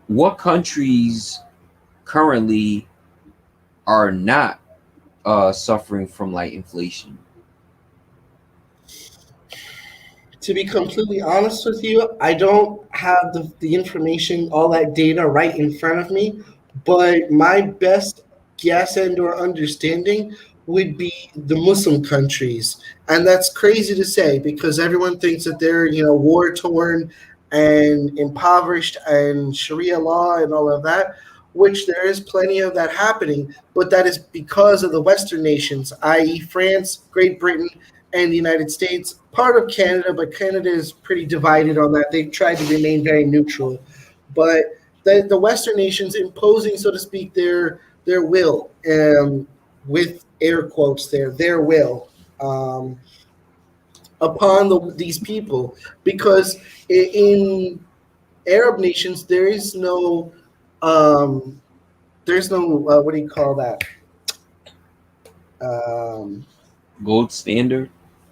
what countries currently are not suffering from like inflation? To be completely honest with you, I don't have the information, all that data right in front of me, but my best guess and or understanding would be the Muslim countries. And that's crazy to say because everyone thinks that they're, war torn and impoverished and Sharia law and all of that, which there is plenty of that happening, but that is because of the Western nations, i.e., France, Great Britain, and the United States, part of Canada, but Canada is pretty divided on that. They've tried to remain very neutral, but the Western nations imposing, so to speak, their will, with air quotes there, their will, upon these people, because in Arab nations um, there's no what do you call that? Um, Gold standard?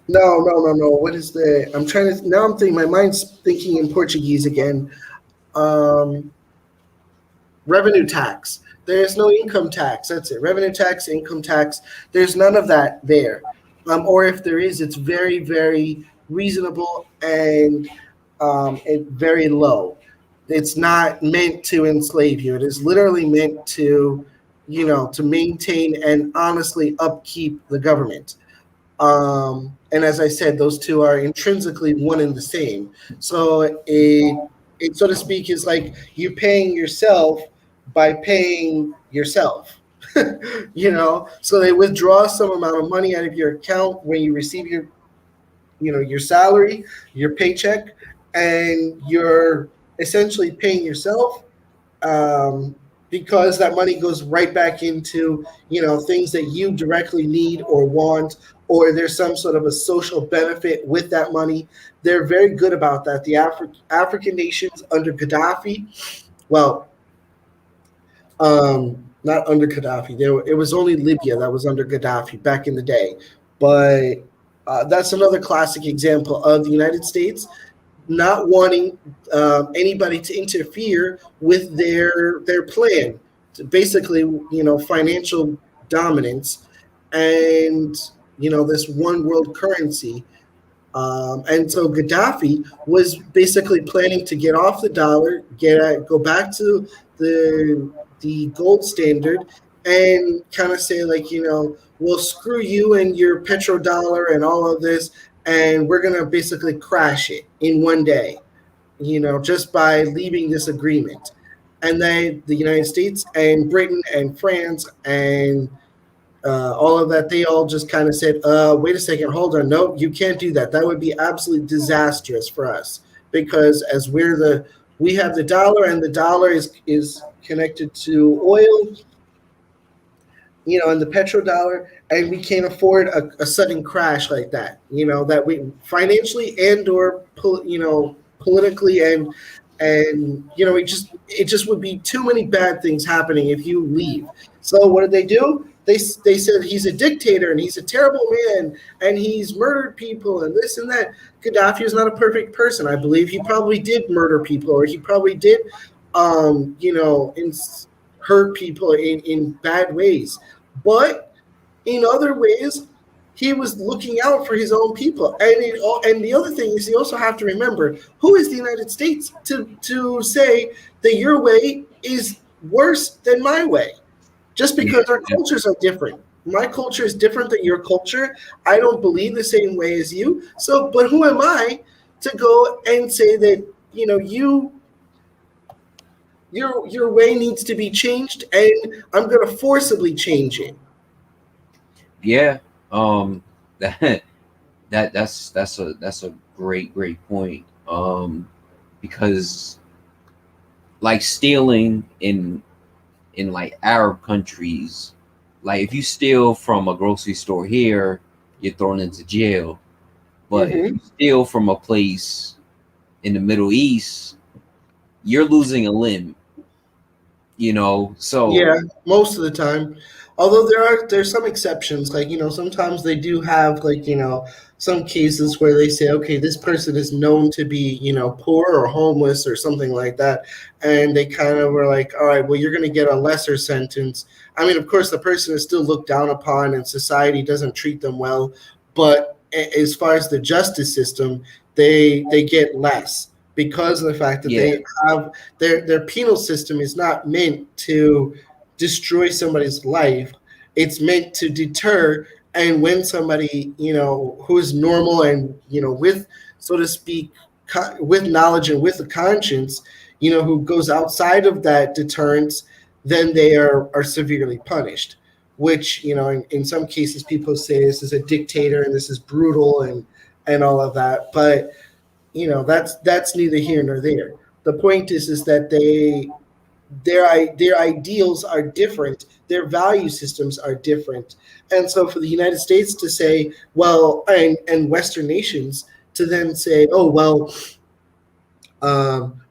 No, no, no, no. What is the? I'm trying to now. I'm thinking. My mind's thinking in Portuguese again. Um, Revenue tax. There's no income tax. That's it. Revenue tax, income tax. There's none of that there. Or if there is, it's very, very reasonable and very low. It's not meant to enslave you. It is literally meant to maintain and honestly upkeep the government. And as I said, those two are intrinsically one and the same. So it so to speak is like you paying yourself by paying yourself. So they withdraw some amount of money out of your account when you receive your salary, your paycheck, and you're essentially paying yourself. Um, because that money goes right back into, things that you directly need or want, or there's some sort of a social benefit with that money. They're very good about that. The African nations under Gaddafi, well, not under Gaddafi. It was only Libya that was under Gaddafi back in the day. But that's another classic example of the United States not wanting anybody to interfere with their plan. Basically, financial dominance, and this one world currency. And so Gaddafi was basically planning to get off the dollar, go back to the gold standard, and kind of say like, well, screw you and your petrodollar and all of this, and we're gonna basically crash it in one day, just by leaving this agreement. And then the United States and Britain and France and all of that, they all just kind of said, wait a second, hold on, no, you can't do that. That would be absolutely disastrous for us, because as we have the dollar, and the dollar is connected to oil, and the petrodollar, and we can't afford a sudden crash like that, that we financially and or politically, and it just would be too many bad things happening if you leave. So what did they do? They said he's a dictator and he's a terrible man and he's murdered people and this and that. Gaddafi is not a perfect person. I believe he probably did murder people, or he probably did hurt people in bad ways. But in other ways, he was looking out for his own people. And the other thing is, you also have to remember, who is the United States to say that your way is worse than my way? Just because our cultures are different. My culture is different than your culture. I don't believe the same way as you. So, but who am I to go and say that, your way needs to be changed, and I'm going to forcibly change it. Yeah. That that's a great point. Because like stealing in like Arab countries, like if you steal from a grocery store here, you're thrown into jail. But if Mm-hmm. you steal from a place in the Middle East, you're losing a limb. So Yeah, most of the time. Although there's some exceptions, like sometimes they do have like some cases where they say, okay, this person is known to be poor or homeless or something like that, and they kind of were like, all right, well, you're going to get a lesser sentence. I mean, of course, the person is still looked down upon, and society doesn't treat them well, but as far as the justice system, they get less because of the fact that yeah, they have their penal system is not meant to destroy somebody's life. It's meant to deter. And when somebody, who's normal and, with, so to speak, with knowledge and with a conscience, who goes outside of that deterrence, then they are severely punished. Which, in some cases, people say this is a dictator and this is brutal and all of that. But that's neither here nor there. The point is that their ideals are different, their value systems are different, and so for the United States to say, well, and Western nations to then say, oh well,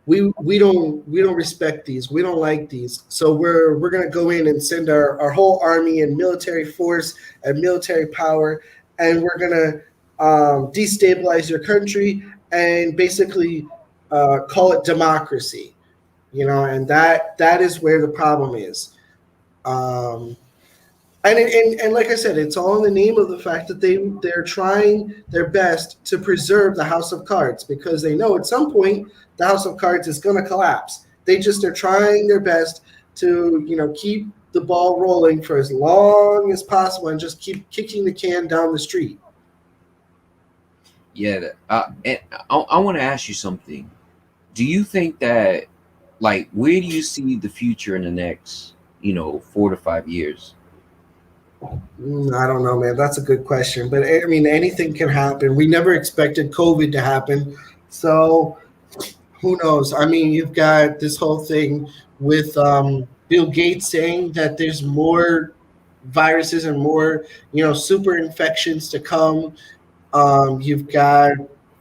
we don't respect these, we don't like these, so we're going to go in and send our whole army and military force and military power, and we're going to destabilize your country and basically call it democracy, and that is where the problem is. Um, and like I said, it's all in the name of the fact that they're trying their best to preserve the House of Cards, because they know at some point the House of Cards is going to collapse. They just are trying their best to keep the ball rolling for as long as possible and just keep kicking the can down the street. yeah. And I want to ask you something. Do you think that, like, where do you see the future in the next 4 to 5 years? I don't know, man. That's a good question. But I mean, anything can happen. We never expected COVID to happen. So who knows? I mean, you've got this whole thing with Bill Gates saying that there's more viruses and more, super infections to come. You've got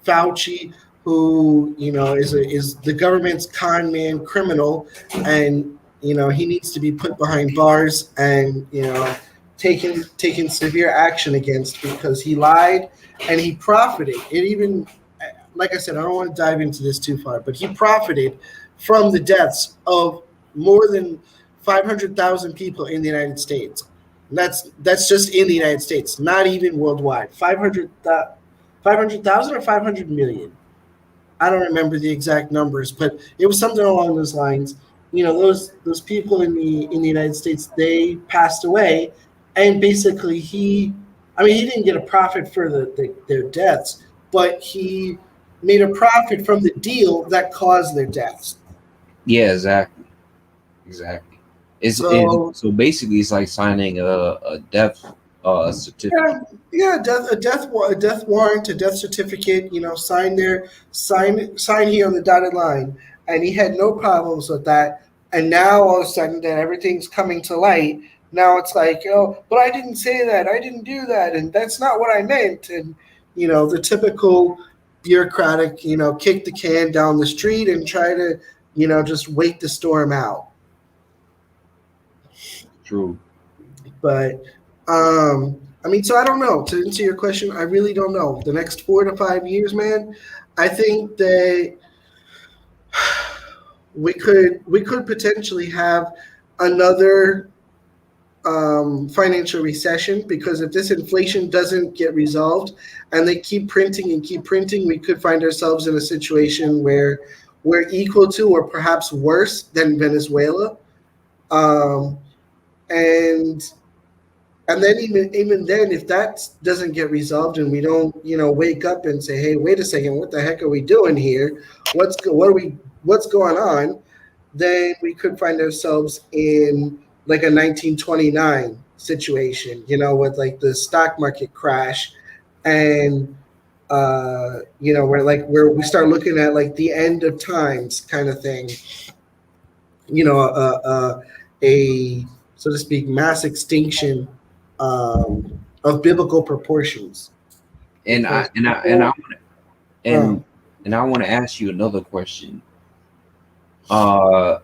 Fauci, who is the government's con man criminal, and he needs to be put behind bars and taken severe action against because he lied and he profited. It even, like I said, I don't want to dive into this too far, but he profited from the deaths of more than 500,000 people in the United States. And that's just in the United States, not even worldwide. 500,000 or 500 million. I don't remember the exact numbers, but it was something along those lines. Those people in the United States, they passed away, and basically he didn't get a profit for their deaths, but he made a profit from the deal that caused their deaths. Yeah, exactly, exactly. So So basically it's like signing a death yeah, certificate. yeah, a death warrant, a death certificate. Sign there, sign here on the dotted line, and he had no problems with that. And now all of a sudden, that everything's coming to light. Now it's like, oh, but I didn't say that, I didn't do that, and that's not what I meant. And the typical bureaucratic, kick the can down the street and try to, just wait the storm out. True. But so I don't know. To answer your question, I really don't know. The next 4 to 5 years, man, I think that we could potentially have another financial recession, because if this inflation doesn't get resolved and they keep printing, we could find ourselves in a situation where we're equal to or perhaps worse than Venezuela. Um, and and then even then, if that doesn't get resolved and we don't wake up and say, hey, wait a second, what the heck are we doing here, what's going on, then we could find ourselves in like a 1929 situation, with like the stock market crash, and where we start looking at like the end of times kind of thing, a so to speak mass extinction of biblical proportions, And I because and I and I people. Uh, and and I want to ask you another question. Uh,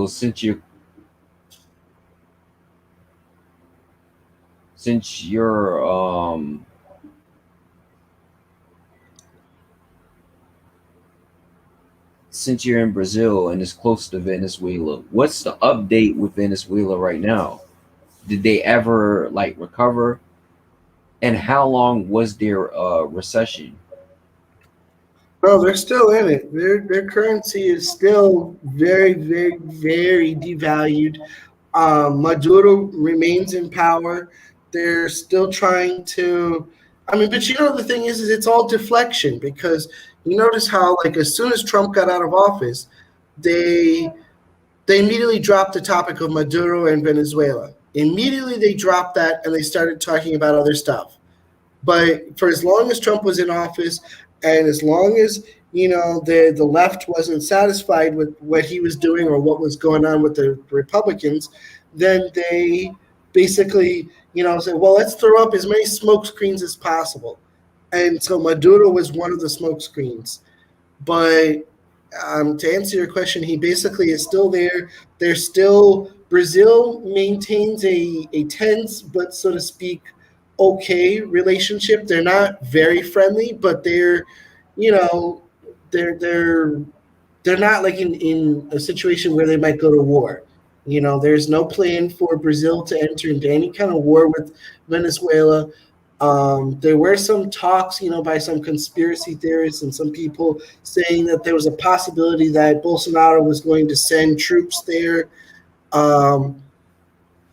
since you're since you're in Brazil and it's close to Venezuela, what's the update with Venezuela right now? Did they ever like recover? And how long was their recession? no, they're still in it. Their currency is still very, very, very devalued. Maduro remains in power. They're still trying to. But the thing is it's all deflection, because you notice how, like, as soon as Trump got out of office, they they immediately dropped the topic of Maduro and Venezuela. Immediately they dropped that and they started talking about other stuff. But for as long as Trump was in office, and as long as the left wasn't satisfied with what he was doing or what was going on with the Republicans, then they basically said, well, let's throw up as many smoke screens as possible. And so Maduro was one of the smoke screens. But to answer your question, he basically is still there. There's still Brazil maintains a tense but, so to speak, okay relationship. They're not very friendly, but you know they're they're they're not like in a situation where they might go to war. There's no plan for Brazil to enter into any kind of war with Venezuela. There were some talks, by some conspiracy theorists and some people saying that there was a possibility that Bolsonaro was going to send troops there. Um,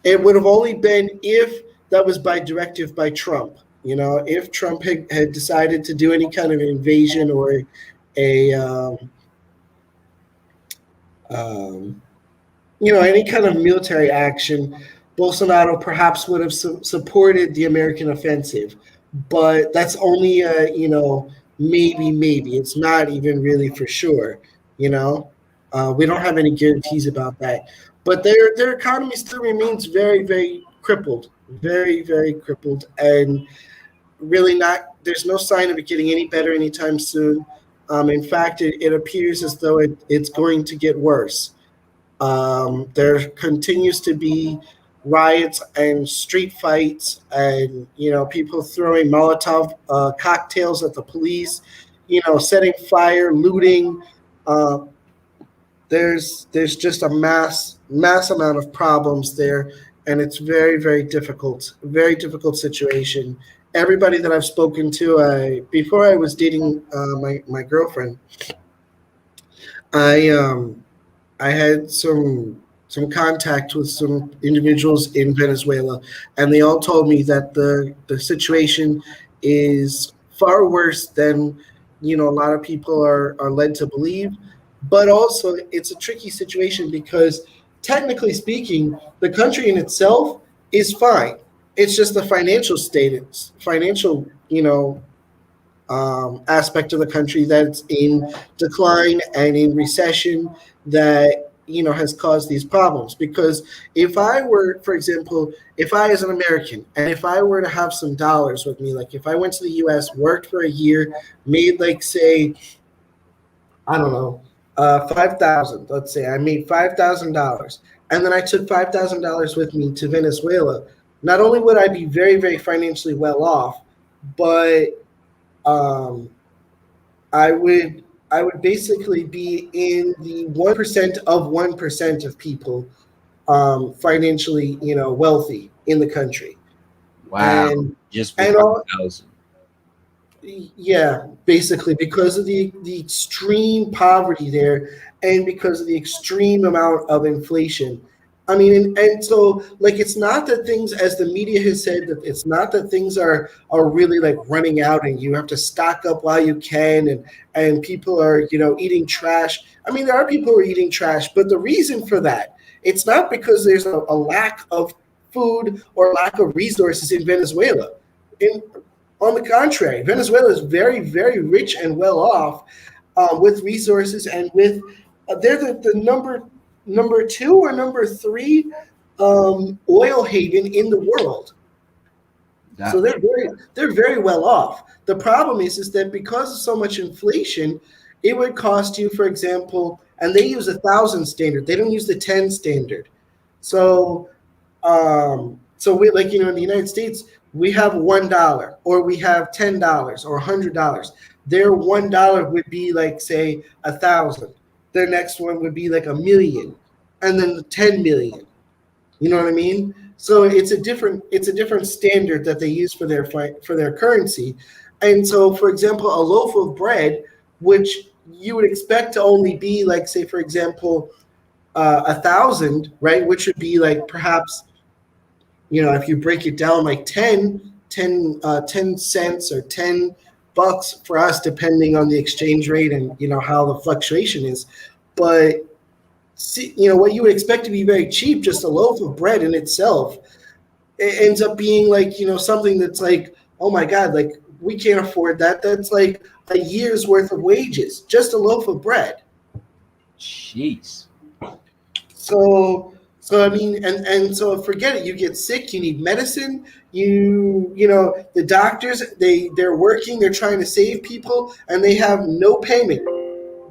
it would have only been if that was by directive by Trump. If Trump had decided to do any kind of invasion or a um, any kind of military action, Bolsonaro perhaps would have supported the American offensive. But that's only maybe. It's not even really for sure. We don't have any guarantees about that. but their economy still remains very crippled, very crippled, and really not. There's no sign of it getting any better anytime soon. In fact, it appears as though it's going to get worse. There continues to be riots and street fights, and people throwing Molotov cocktails at the police, setting fire, looting. Uh, there's just a mass amount of problems there, and it's very difficult situation. Everybody that I've spoken to, I before I was dating my girlfriend, I I had some contact with some individuals in Venezuela, and they all told me that the situation is far worse than a lot of people are led to believe. But also, it's a tricky situation because technically speaking, the country in itself is fine. It's just the financial status, financial aspect of the country that's in decline and in recession that has caused these problems. Because if I were, for example, if I as an American and if I were to have some dollars with me, like if I went to the U.S., worked for a year, made like say I don't know 5,000, let's say I made $5,000, and then I took $5,000 with me to Venezuela. Not only would I be very financially well off, but um, I would basically be in the 1% of 1% of people financially, wealthy in the country, Wow, and just for and five all thousand. yeah, basically because of the extreme poverty there, and because of the extreme amount of inflation. I mean, and so like it's not that things, as the media has said, that it's not that things are really like running out and you have to stock up while you can, and people are eating trash. I mean, there are people who are eating trash, but the reason for that, it's not because there's a lack of food or lack of resources in Venezuela. In On the contrary, Venezuela is very rich and well off, with resources, and with they're the number two or number three oil haven in the world. So That they're very well off. The problem is that because of so much inflation, it would cost you, for example, and they use 1,000 standard. They don't use the 10 standard. So so we, like in the United States, we have $1 or we have $10 or $100. Their $1 would be like say 1,000. Their next one would be like 1,000,000, and then 10 million. You know what I mean? So it's a different standard that they use for their currency. And so, for example, a loaf of bread, which you would expect to only be like say, for example, 1,000, right? Which would be like perhaps if you break it down like 10 cents or $10 for us, depending on the exchange rate and how the fluctuation is. But see, what you would expect to be very cheap, just a loaf of bread in itself, it ends up being like something that's like, oh my god, like we can't afford that. That's like a year's worth of wages, just a loaf of bread. jeez. So I mean, and so forget it. You get sick, you need medicine. The doctors, they're working, they're trying to save people, and they have no payment.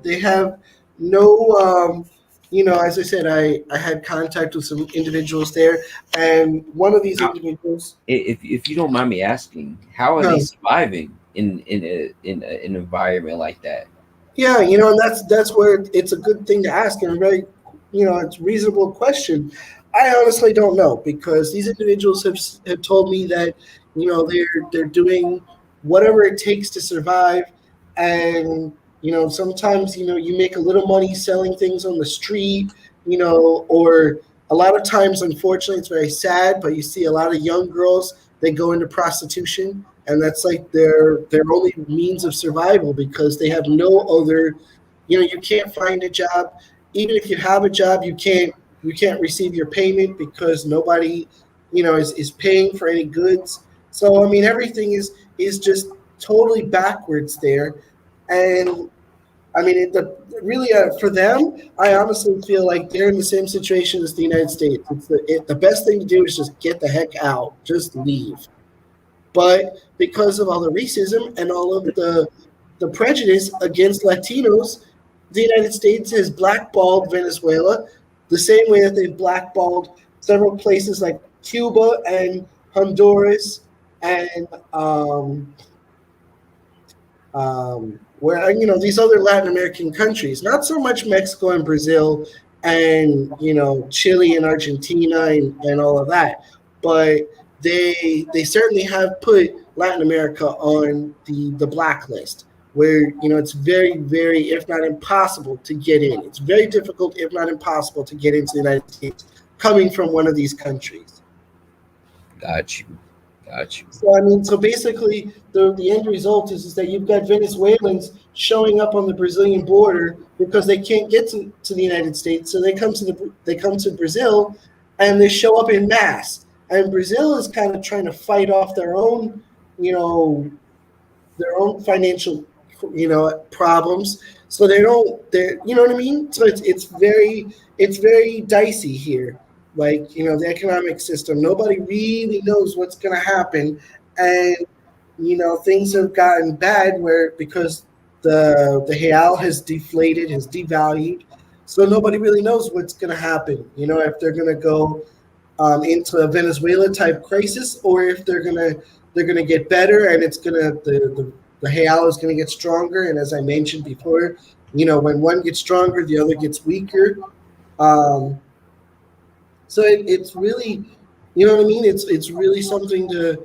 They have no, as I said, I had contact with some individuals there, and one of these How, individuals, if you don't mind me asking, how are they no, surviving an environment like that? yeah, and that's where it's a good thing to ask, and a very, it's a reasonable question. I honestly don't know, because these individuals have told me that they're doing whatever it takes to survive, and sometimes you make a little money selling things on the street, or a lot of times, unfortunately, it's very sad, but you see a lot of young girls, they go into prostitution, and that's like their only means of survival, because they have no other. You can't find a job. Even if you have a job, you can't receive your payment because nobody is paying for any goods. So I mean, everything is just totally backwards there. And I mean, really, for them, I honestly feel like they're in the same situation as the United States. The best thing to do is just get the heck out, just leave. But because of all the racism and all of the prejudice against Latinos, the United States has blackballed Venezuela the same way that they blackballed several places like Cuba and Honduras and where these other Latin American countries, not so much Mexico and Brazil and Chile and Argentina and all of that, but they certainly have put Latin America on the blacklist, where it's very if not impossible to get in. It's very difficult, if not impossible, to get into the United States coming from one of these countries. Got you. Got you. So I mean, so basically, the end result is that you've got Venezuelans showing up on the Brazilian border because they can't get to the United States, so they come to Brazil, and they show up in mass. And Brazil is kind of trying to fight off you know, their own financial problems, so they're you know what I mean. So it's very dicey here, like the economic system. Nobody really knows what's going to happen, and things have gotten bad where because the real has deflated, has devalued, so nobody really knows what's going to happen, if they're going to go into a Venezuela type crisis, or if they're gonna get better, and it's gonna the real is gonna get stronger. And as I mentioned before, when one gets stronger, the other gets weaker. Um, so it's really, you know what I mean. It's really something to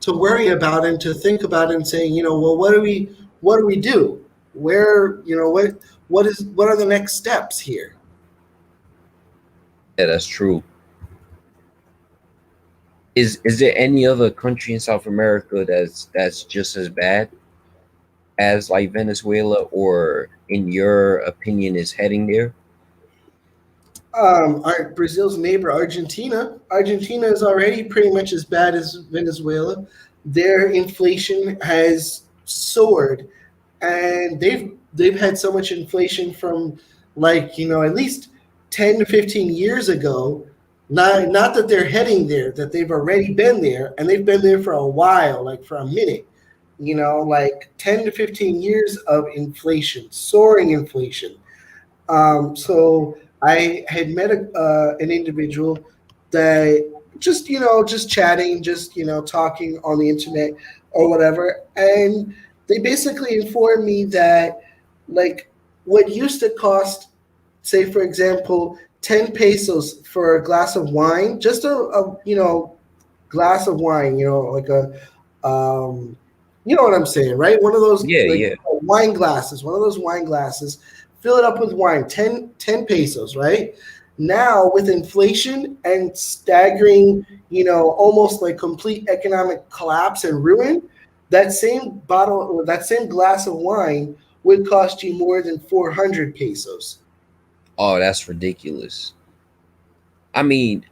worry about and to think about and saying, well, what do we do? Where what are the next steps here? Yeah, that's true. Is there any other country in South America that's just as bad as like Venezuela, or in your opinion is heading there? Brazil's neighbor, Argentina. Argentina is already pretty much as bad as Venezuela. Their inflation has soared, and they've had so much inflation from, like, at least 10 to 15 years ago. Not that they're heading there, that they've already been there, and they've been there for a while, like for a minute. Like 10 to 15 years of inflation, soaring inflation. So I had met an individual that just chatting, just talking on the internet or whatever, and they basically informed me that, like, what used to cost, say for example, 10 pesos for a glass of wine, just a glass of wine, like you know what I'm saying, right? One of those, Yeah, like, yeah. wine glasses, one of those wine glasses, fill it up with wine, 10 pesos, right? Now, with inflation and staggering, almost like complete economic collapse and ruin, that same bottle or that same glass of wine would cost you more than 400 pesos. Oh, that's ridiculous. I mean,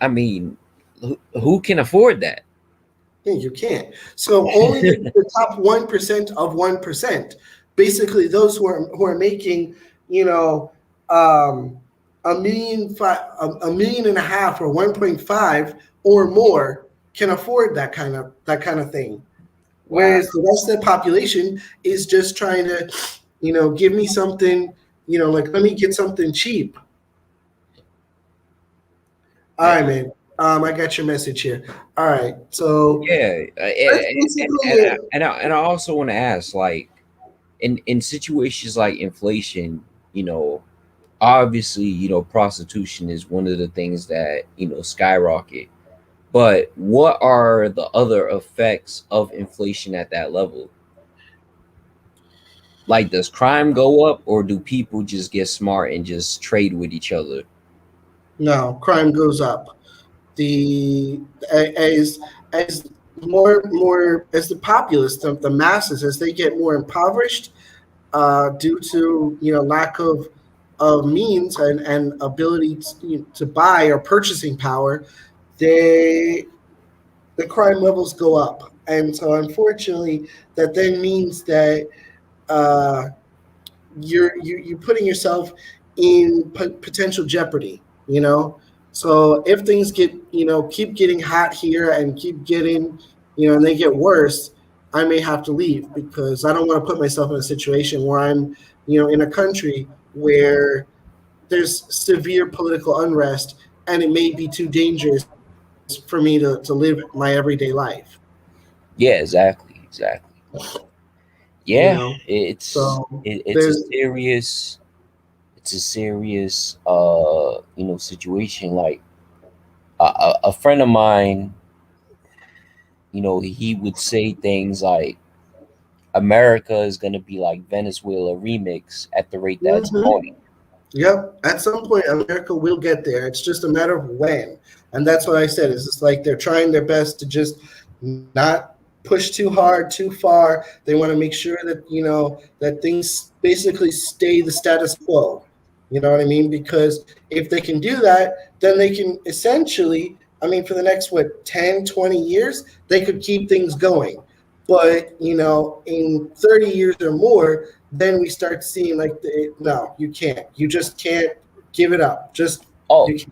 who can afford that? Yeah, you can't. So only the top 1% of 1%, basically those who are making, you know, um, a million and a half or 1.5 or more, can afford that kind of thing. Wow. Whereas the rest of the population is just trying to, give me something, like, let me get something cheap. All Eh, right, man. I got your message here. All right, so Yeah, that's basically it. and I also want to ask, like, in situations like inflation, you know, obviously, prostitution is one of the things that skyrocket. But what are the other effects of inflation at that level? Like, does crime go up, or do people just get smart and just trade with each other? No, crime goes up. The as more as the populace, the masses, as they get more impoverished, due to lack of means and ability to buy or purchasing power, they the crime levels go up, and so unfortunately, that then means that. you're putting yourself in potential jeopardy. You know, so if things get keep getting hot here and keep getting and they get worse, I may have to leave because I don't want to put myself in a situation where I'm in a country where there's severe political unrest and it may be too dangerous for me to live my everyday life. Yeah, exactly, exactly. You Yeah, know, so it's a there's. serious, situation. Like a friend of mine, he would say things like America is gonna be like Venezuela remix at the rate that it's Mhm. going. Yep. At some point, America will get there. It's just a matter of when. And that's what I said. It's just like they're trying their best to just not push too hard, too far. They want to make sure that, that things basically stay the status quo. You know what I mean? Because if they can do that, then they can essentially, I mean, for the next, what, 10, 20 years, they could keep things going. But, in 30 years or more, then we start seeing like no, you can't. You just can't give it up. Just Oh, you can't.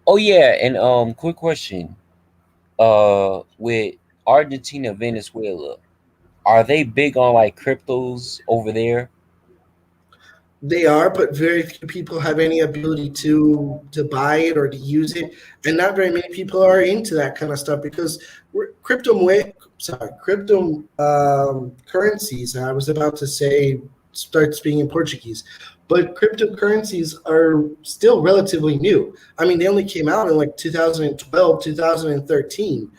oh yeah, and quick question. With Argentina, Venezuela, are they big on like cryptos over there? They are, but very few people have any ability to buy it or to use it, and not very many people are into that kind of stuff because crypto currencies. I was about to say start speaking in Portuguese, but cryptocurrencies are still relatively new. I mean, they only came out in like 2012, 2013,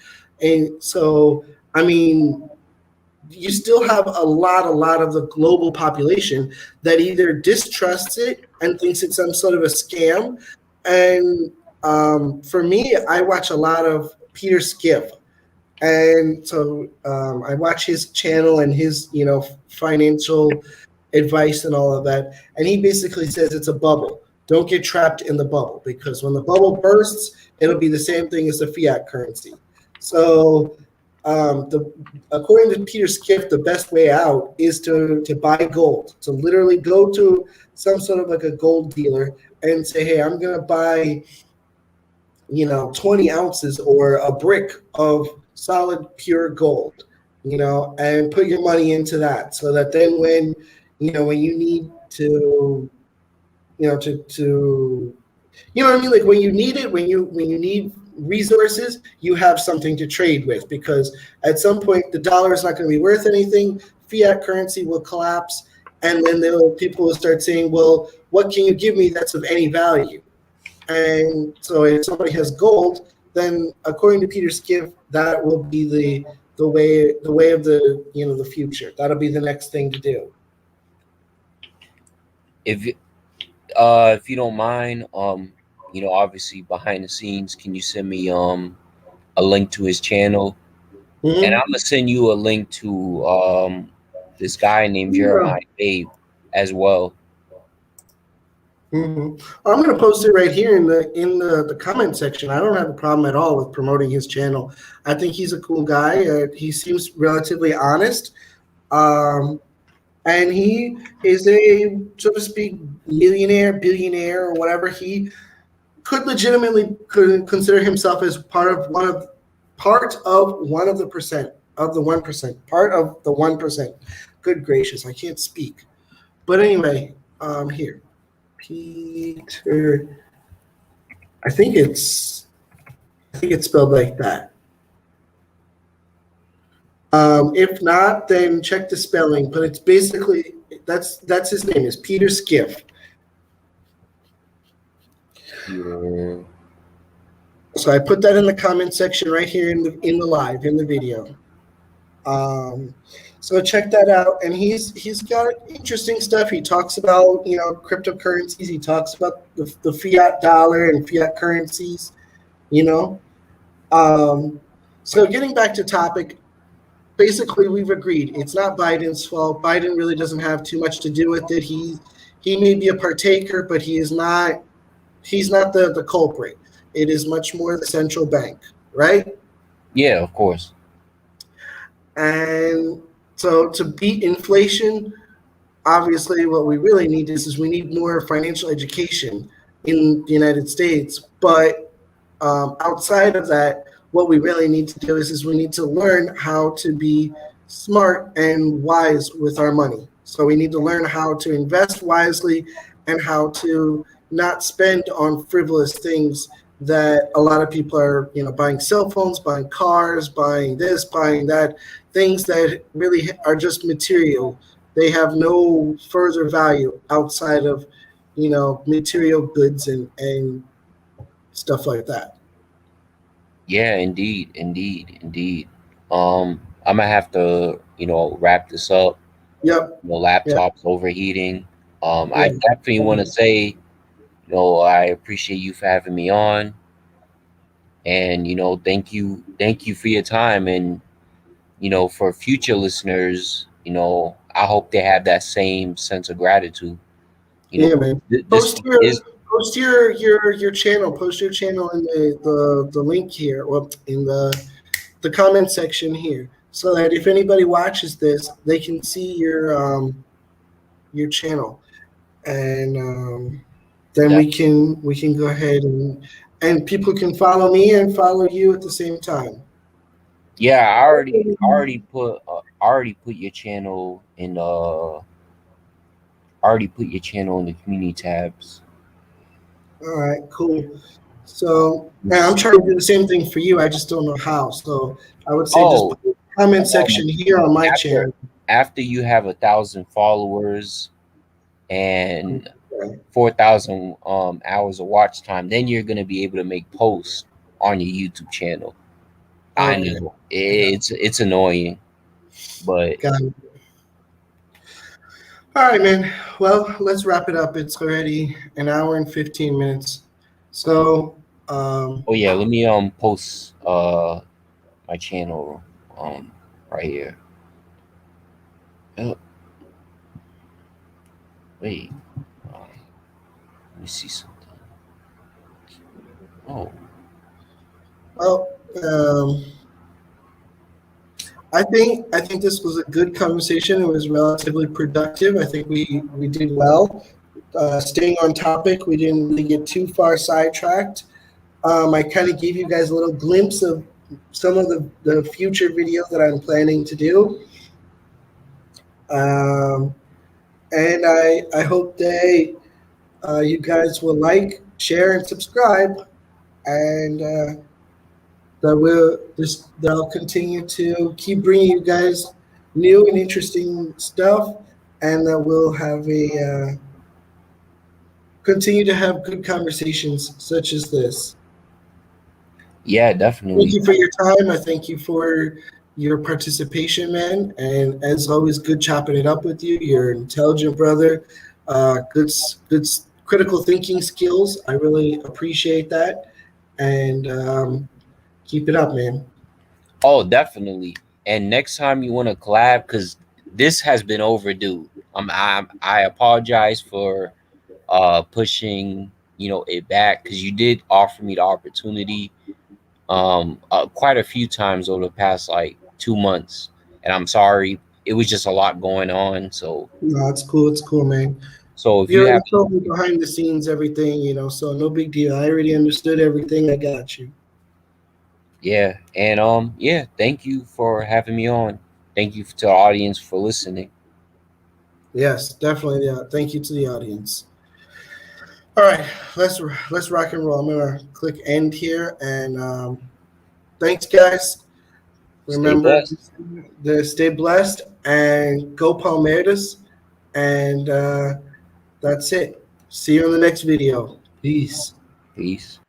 and so I mean you still have a lot of the global population that either distrusts it and thinks it's some sort of a scam. And for me, I watch a lot of Peter Skiff, and so I watch his channel and his financial advice and all of that. And he basically says it's a bubble. Don't get trapped in the bubble because when the bubble bursts, it'll be the same thing as the fiat currency. So the according to Peter Skiff, the best way out is to buy gold. To literally go to some sort of like a gold dealer and say, hey, I'm gonna buy 20 ounces or a brick of solid pure gold, and put your money into that so that then when you need to, to you know what I mean? Like when you need it, when you need resources, you have something to trade with because at some point the dollar is not going to be worth anything. Fiat currency will collapse, and then people will start saying, "Well, what can you give me that's of any value?" And so if somebody has gold, then according to Peter Skiff, that will be the way of the future. That'll be the next thing to do. If you don't mind, obviously behind the scenes, can you send me a link to his channel? And I'm Mm-hmm. gonna send you a link to this guy named Yeah. Jeremiah Babe as well. Hmm. I'm going to post it right here in the comment section. I don't have a problem at all with promoting his channel. I think he's a cool guy. He seems relatively honest, um, and he is a, so to speak, millionaire, billionaire, or whatever. He could legitimately could consider himself as part of the percent of the 1%, part of the 1%. Good gracious, I can't speak. But anyway, here. Peter. I think it's I think it's spelled like that. If not, then check the spelling. But it's basically that's his name is Peter Skiff. Peter. So I put that in the comment section right here in the live in the video. Um, so check that out. And he's got interesting stuff. He talks about cryptocurrencies. He talks about the fiat dollar and fiat currencies. You know. Um, so getting back to topic, basically we've agreed it's not Biden's fault. Biden really doesn't have too much to do with it. He may be a partaker, but he's not the culprit. It is much more the central bank, right? Yeah, of course. And so to beat inflation, obviously what we really need is we need more financial education in the United States. But outside of that, what we really need to do is we need to learn how to be smart and wise with our money. So we need to learn how to invest wisely and how to not spend on frivolous things that a lot of people are, buying cell phones, buying cars, buying this, buying that, things that really are just material. They have no further value outside of, material goods and stuff like that. Yeah, indeed, indeed, indeed. I'm gonna have to, wrap this up. Yep. Yeah. Laptops overheating. I Yeah. definitely want to say, I appreciate you for having me on, and thank you for your time, and for future listeners, I hope they have that same sense of gratitude. Yeah, man. This is Post your channel. Post your channel in the link here, or in the comment section here, so that if anybody watches this, they can see your channel, and then that. we can go ahead and people can follow me and follow you at the same time. Yeah, I already put your channel in already put your channel in the community tabs. All right, cool. So now I'm It's- trying to do the same thing for you. I just don't know how. So I would say just Oh, put the comment um, section here on my after channel. after you have 1,000 followers and Okay. 4,000 hours of watch time, then you're gonna be able to make posts on your YouTube channel. I Okay. know I got it's annoying, but got it. All right, man. Well, let's wrap it up. It's already an hour and 15 minutes. So, oh yeah, let me post my channel um right here. Oh, wait, let me see something. Oh, well, I think this was a good conversation. It was relatively productive. I think we did well. Staying on topic, we didn't really get too far sidetracked. I kind of gave you guys a little glimpse of some of the future videos that I'm planning to do. Um, and I hope you guys will like, share, and subscribe. And that'll continue to keep bringing you guys new and interesting stuff. And that we'll have continue to have good conversations such as this. yeah, Thank definitely. you for your time. I thank you for your participation, man. And as always, good chopping it up with you. You're an intelligent brother. Good critical thinking skills. I really appreciate that. And keep it up, man. Oh, definitely. And next time you want to collab, because this has been overdue. I apologize for pushing it back because you did offer me the opportunity quite a few times over the past like 2 months, and I'm sorry, it was just a lot going on. No, it's cool. It's cool, man. So if You you have already told me behind the scenes everything, so no big deal. I already understood everything. I got you. yeah, and yeah, thank you for having me on. Thank you to the audience for listening. Yes, definitely. Yeah. Thank you to the audience. All right, let's rock and roll. I'm gonna click end here, and thanks, guys. Stay Remember blessed. to stay blessed and go Palmeiras, and that's it. See you in the next video. Peace. Peace.